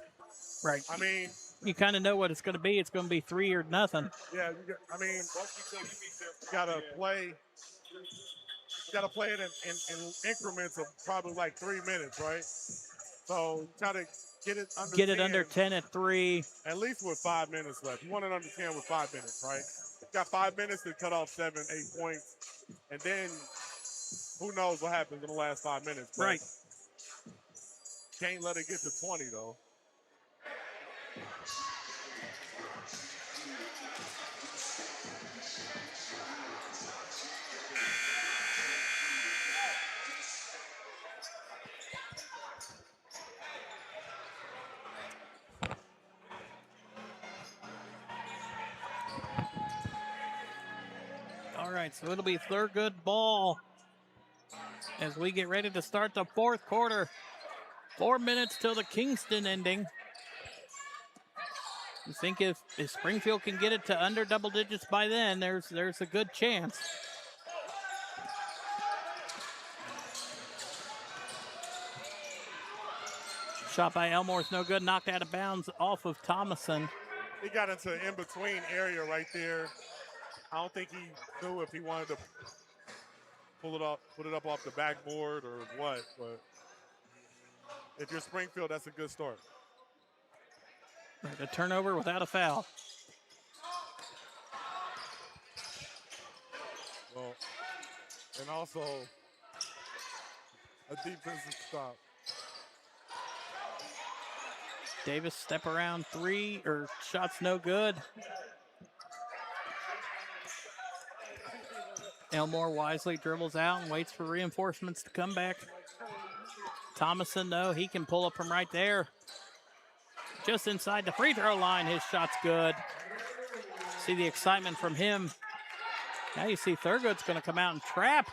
Right. I mean, you kind of know what it's going to be. It's going to be 3 or nothing. Yeah, you got to play. You got to play it in increments of probably like 3 minutes, right? So try to get it under 10 at 3. At least with 5 minutes left. You want it under 10 with 5 minutes, right? You got 5 minutes to cut off 7, 8 points, and then who knows what happens in the last 5 minutes? Right. Can't let it get to 20 though. All right, so it'll be Thurgood ball as we get ready to start the fourth quarter. 4 minutes till the Kingston ending. You think if Springfield can get it to under double digits by then, there's a good chance. Shot by Elmore's no good, knocked out of bounds off of Thomason. He got into an in-between area right there. I don't think he knew if he wanted to put it up off the backboard or what, but if you're Springfield, that's a good start. Right, a turnover without a foul. Well, and also a defensive stop. Davis step around 3, or shots no good. Elmore wisely dribbles out and waits for reinforcements to come back. Thomason, though, he can pull up from right there. Just inside the free throw line, his shot's good. see the excitement from him. Now you see Thurgood's going to come out and trap.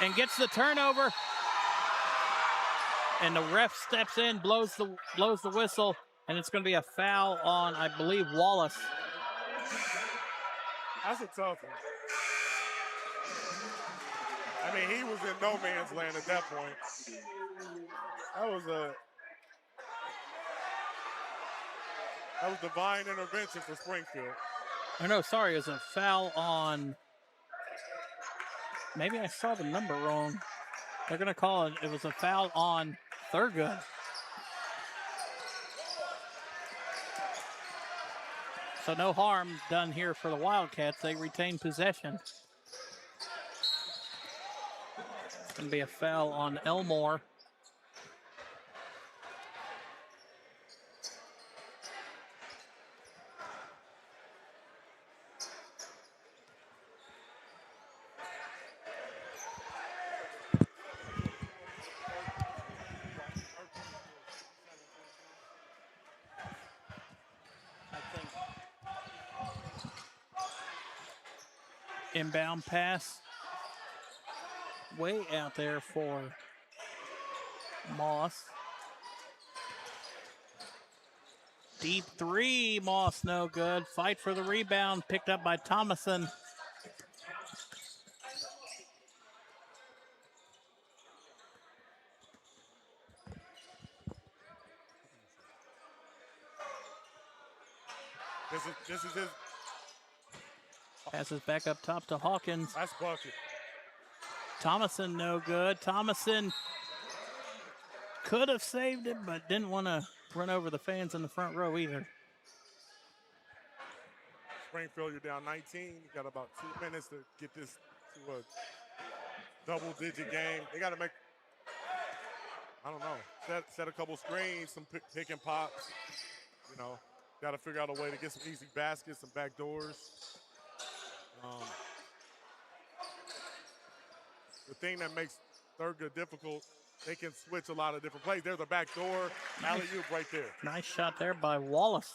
And gets the turnover. And the ref steps in, blows the whistle, and it's going to be a foul on, I believe, Wallace. That's a tough one. I mean, he was in no man's land at that point. That was divine intervention for Springfield. Oh, no, sorry, it was a foul on, maybe I saw the number wrong. They're going to call it, it was a foul on Thurgood. So no harm done here for the Wildcats. They retain possession. It's going to be a foul on Elmore. Inbound pass way out there for Moss. Deep three, Moss no good. Fight for the rebound, picked up by Thomason. This is his. Passes back up top to Hawkins. That's bucket. Thomason no good. Thomason could have saved it, but didn't want to run over the fans in the front row either. Springfield, you're down 19. You got about 2 minutes to get this to a double-digit game. They got to make, I don't know, set a couple screens, some pick and pops. You know, got to figure out a way to get some easy baskets, some back doors. The thing that makes Thurgood difficult, they can switch a lot of different plays. There's a back door, alley-oop right there. Nice shot there by Wallace.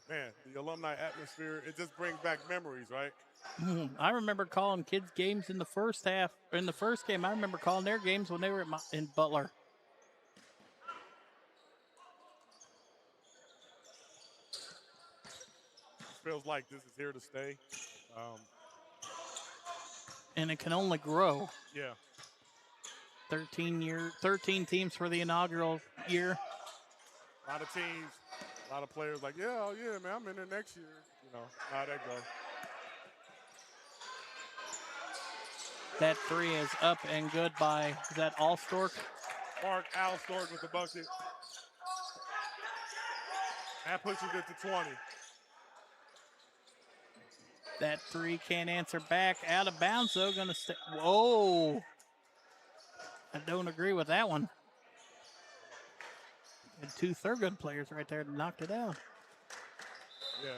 Man, the alumni atmosphere, it just brings back memories, right? I remember calling kids games in the first half. In the first game, I remember calling their games when they were in Butler. Feels like this is here to stay. And it can only grow. Yeah. 13 teams for the inaugural year. A lot of teams, a lot of players like, yeah, oh yeah, man, I'm in there next year. You know, how that go. That three is up and good by, is that Allstork? Mark Allstork with the bucket. That pushes it to 20. That three can't answer back. Out of bounds, though. Going to stay. Whoa. I don't agree with that one. And two Thurgood players right there knocked it out. Yeah.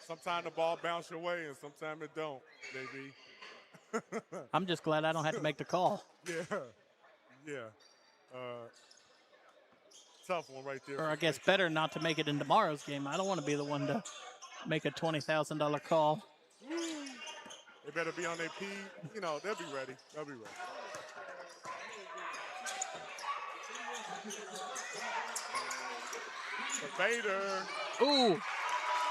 Sometimes the ball bounce your way and sometimes it don't, baby. I'm just glad I don't have to make the call. Yeah. Tough one right there. Or I guess better not to make it in tomorrow's game. I don't want to be the one to make a $20,000 call. They better be on their P. You know, they'll be ready. They'll be ready. The fader. Ooh.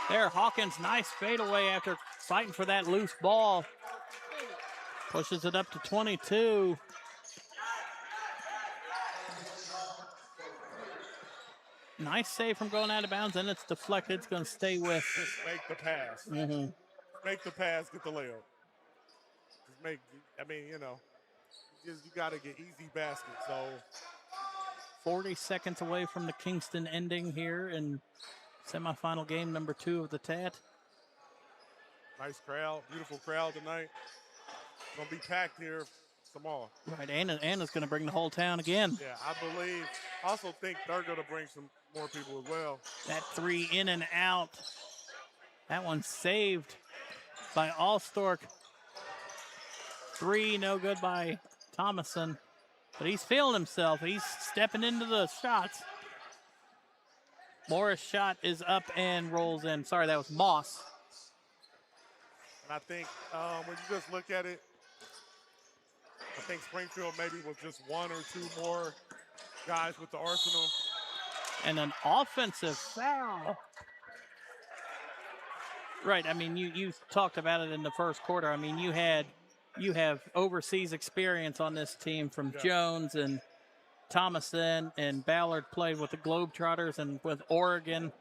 There, Hawkins, nice fadeaway after fighting for that loose ball. Pushes it up to 22. Nice save from going out of bounds, and it's deflected. It's going to stay with. Just make the pass. Mm-hmm. Make the pass, get the layup. Just make, I mean, you know, you got to get easy baskets. So 40 seconds away from the Kingston ending here in semifinal game number 2 of the TAT. Nice crowd, beautiful crowd tonight. Gonna be packed here them all. Right, Anna's going to bring the whole town again. Yeah, I believe. I also think they're going to bring some more people as well. That three in and out. That one saved by Allstork. Three, no good by Thomason. But he's feeling himself. He's stepping into the shots. Morris' shot is up and rolls in. Sorry, that was Moss. And I think when you just look at it, I think Springfield maybe was just one or two more guys with the arsenal. And an offensive foul. Right, I mean, you talked about it in the first quarter. I mean, you have overseas experience on this team from Jones and Thomason, and Ballard played with the Globetrotters and with Oregon.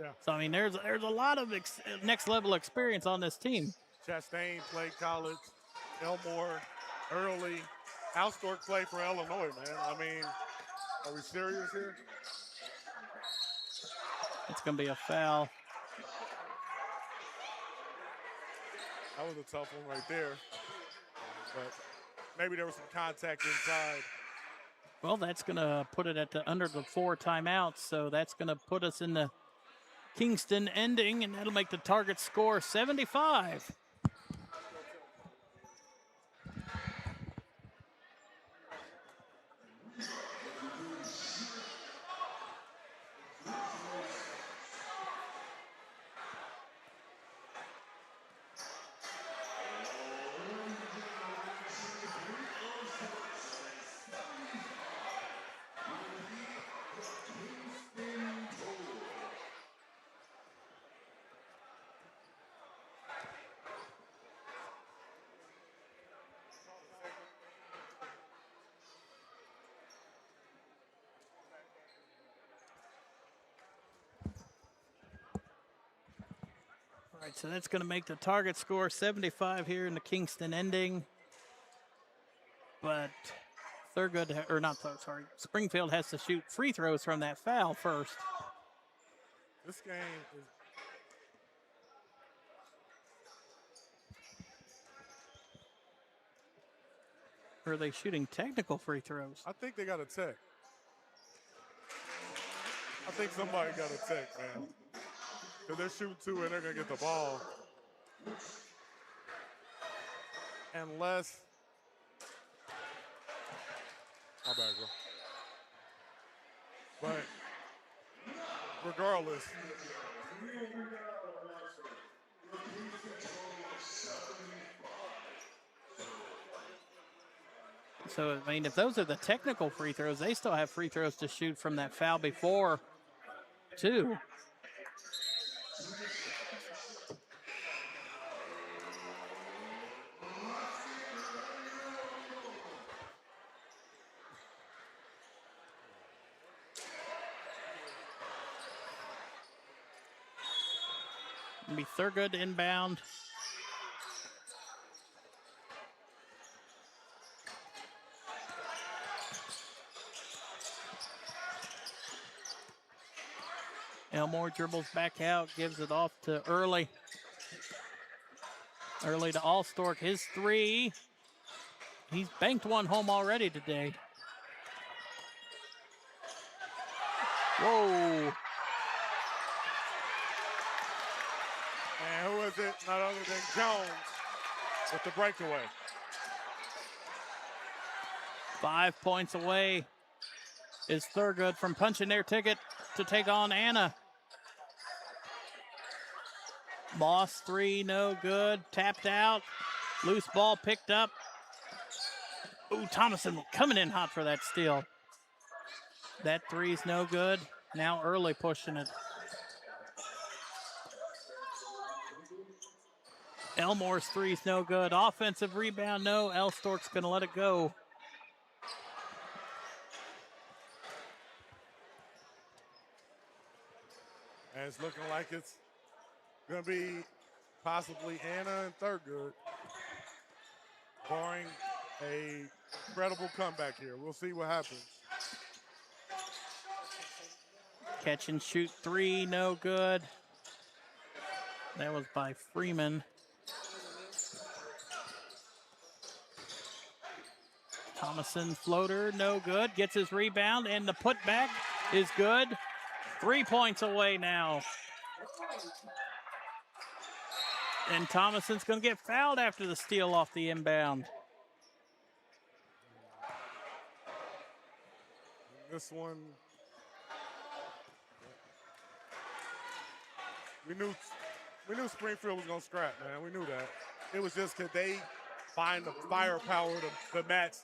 Yeah. So, I mean, there's a lot of next-level experience on this team. Chastain played college. Elmore, Early. Alstork played for Illinois, man. I mean, are we serious here? It's going to be a foul. That was a tough one right there. But maybe there was some contact inside. Well, that's going to put it at under the 4 timeouts, so that's going to put us in the Kingston ending, and that'll make the target score 75. All right, so that's going to make the target score 75 here in the Kingston ending. But Thurgood, or not, sorry, Springfield has to shoot free throws from that foul first. This game is... Or are they shooting technical free throws? I think they got a tech. I think somebody got a tech, man. Because they're shooting 2 and they're going to get the ball. Unless... My bad, bro. But regardless... So, I mean, if those are the technical free throws, they still have free throws to shoot from that foul before, too. It'll be Thurgood inbound. Elmore dribbles back out, gives it off to Early. Early to Allstork, his 3. He's banked one home already today. Whoa. And who is it? Not other than Jones with the breakaway. 5 points away is Thurgood from punching their ticket to take on Anna. Moss 3, no good. Tapped out. Loose ball picked up. Ooh, Thomason coming in hot for that steal. That 3's no good. Now Early pushing it. Elmore's 3's no good. Offensive rebound, no. Elstork's going to let it go. And it's looking like it's going to be possibly Anna and Thurgood, barring a incredible comeback here. We'll see what happens. Catch and shoot 3, no good. That was by Freeman. Thomason floater, no good. Gets his rebound, and the putback is good. 3 points away now. And Thomason's going to get fouled after the steal off the inbound. This one, we knew Springfield was going to scrap, man. We knew that. It was just could they find the firepower to match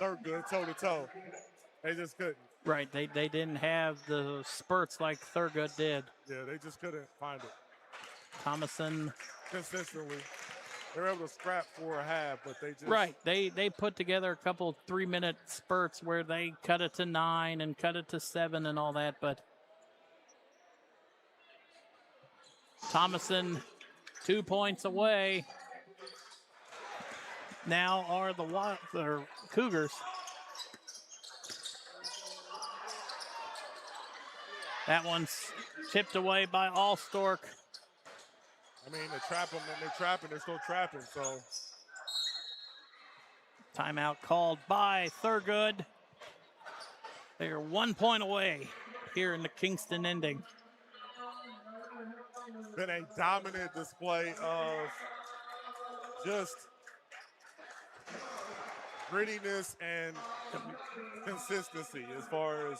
Thurgood toe-to-toe. They just couldn't. Right, they didn't have the spurts like Thurgood did. Yeah, they just couldn't find it. Thomason. Consistently. They were able to scrap for a half, but they just... Right, they put together a couple 3-minute spurts where they cut it to 9 and cut it to 7 and all that, but Thomason 2 points away. Now are the Cougars. That one's tipped away by Allstork. I mean, they trap them, and they're trapping. They're still trapping, so. Timeout called by Thurgood. They're 1 point away here in the Kingston ending. Been a dominant display of just grittiness and consistency as far as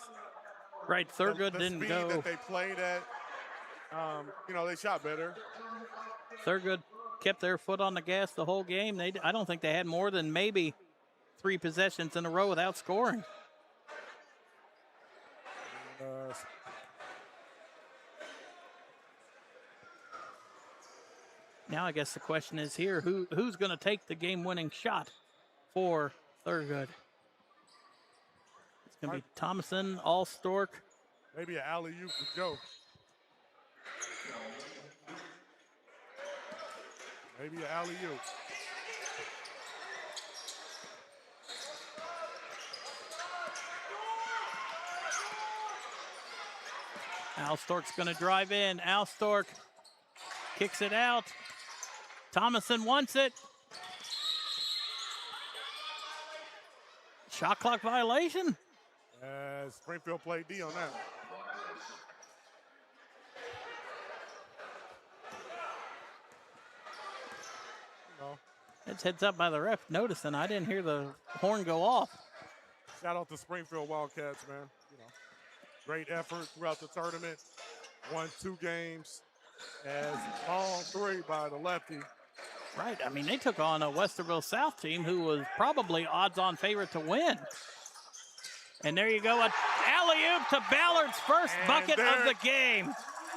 right. Thurgood didn't go. The speed that they played at. They shot better. Thurgood kept their foot on the gas the whole game. I don't think they had more than maybe 3 possessions in a row without scoring. Now I guess the question is here, who's going to take the game-winning shot for Thurgood? It's going to be Thomason, Allstork. Maybe an alley-oop to Joe. Maybe an alley-oop. Allstork's going to drive in. Allstork kicks it out. Thomason wants it. Shot clock violation. Springfield played D on that. It's heads up by the ref noticing. I didn't hear the horn go off. Shout out to Springfield Wildcats, man. Great effort throughout the tournament. Won 2 games. As long 3 by the lefty. Right. I mean, they took on a Westerville South team who was probably odds-on favorite to win. And there you go, an alley-oop to Ballard's first bucket of the game.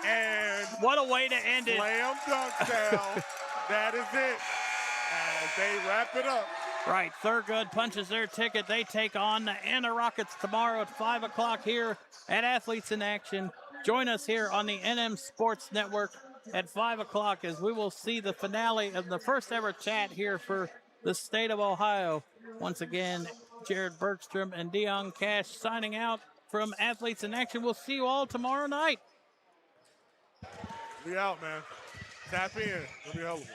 And what a way to end it. Slam dunk down. That is it. As they wrap it up. Right, Thurgood punches their ticket. They take on the Anna Rockets tomorrow at 5 o'clock here at Athletes in Action. Join us here on the NM Sports Network at 5 o'clock as we will see the finale of the first ever chat here for the state of Ohio. Once again, Jared Bergstrom and Dion Cash signing out from Athletes in Action. We'll see you all tomorrow night. We out, man. Tap in. It'll be helpful.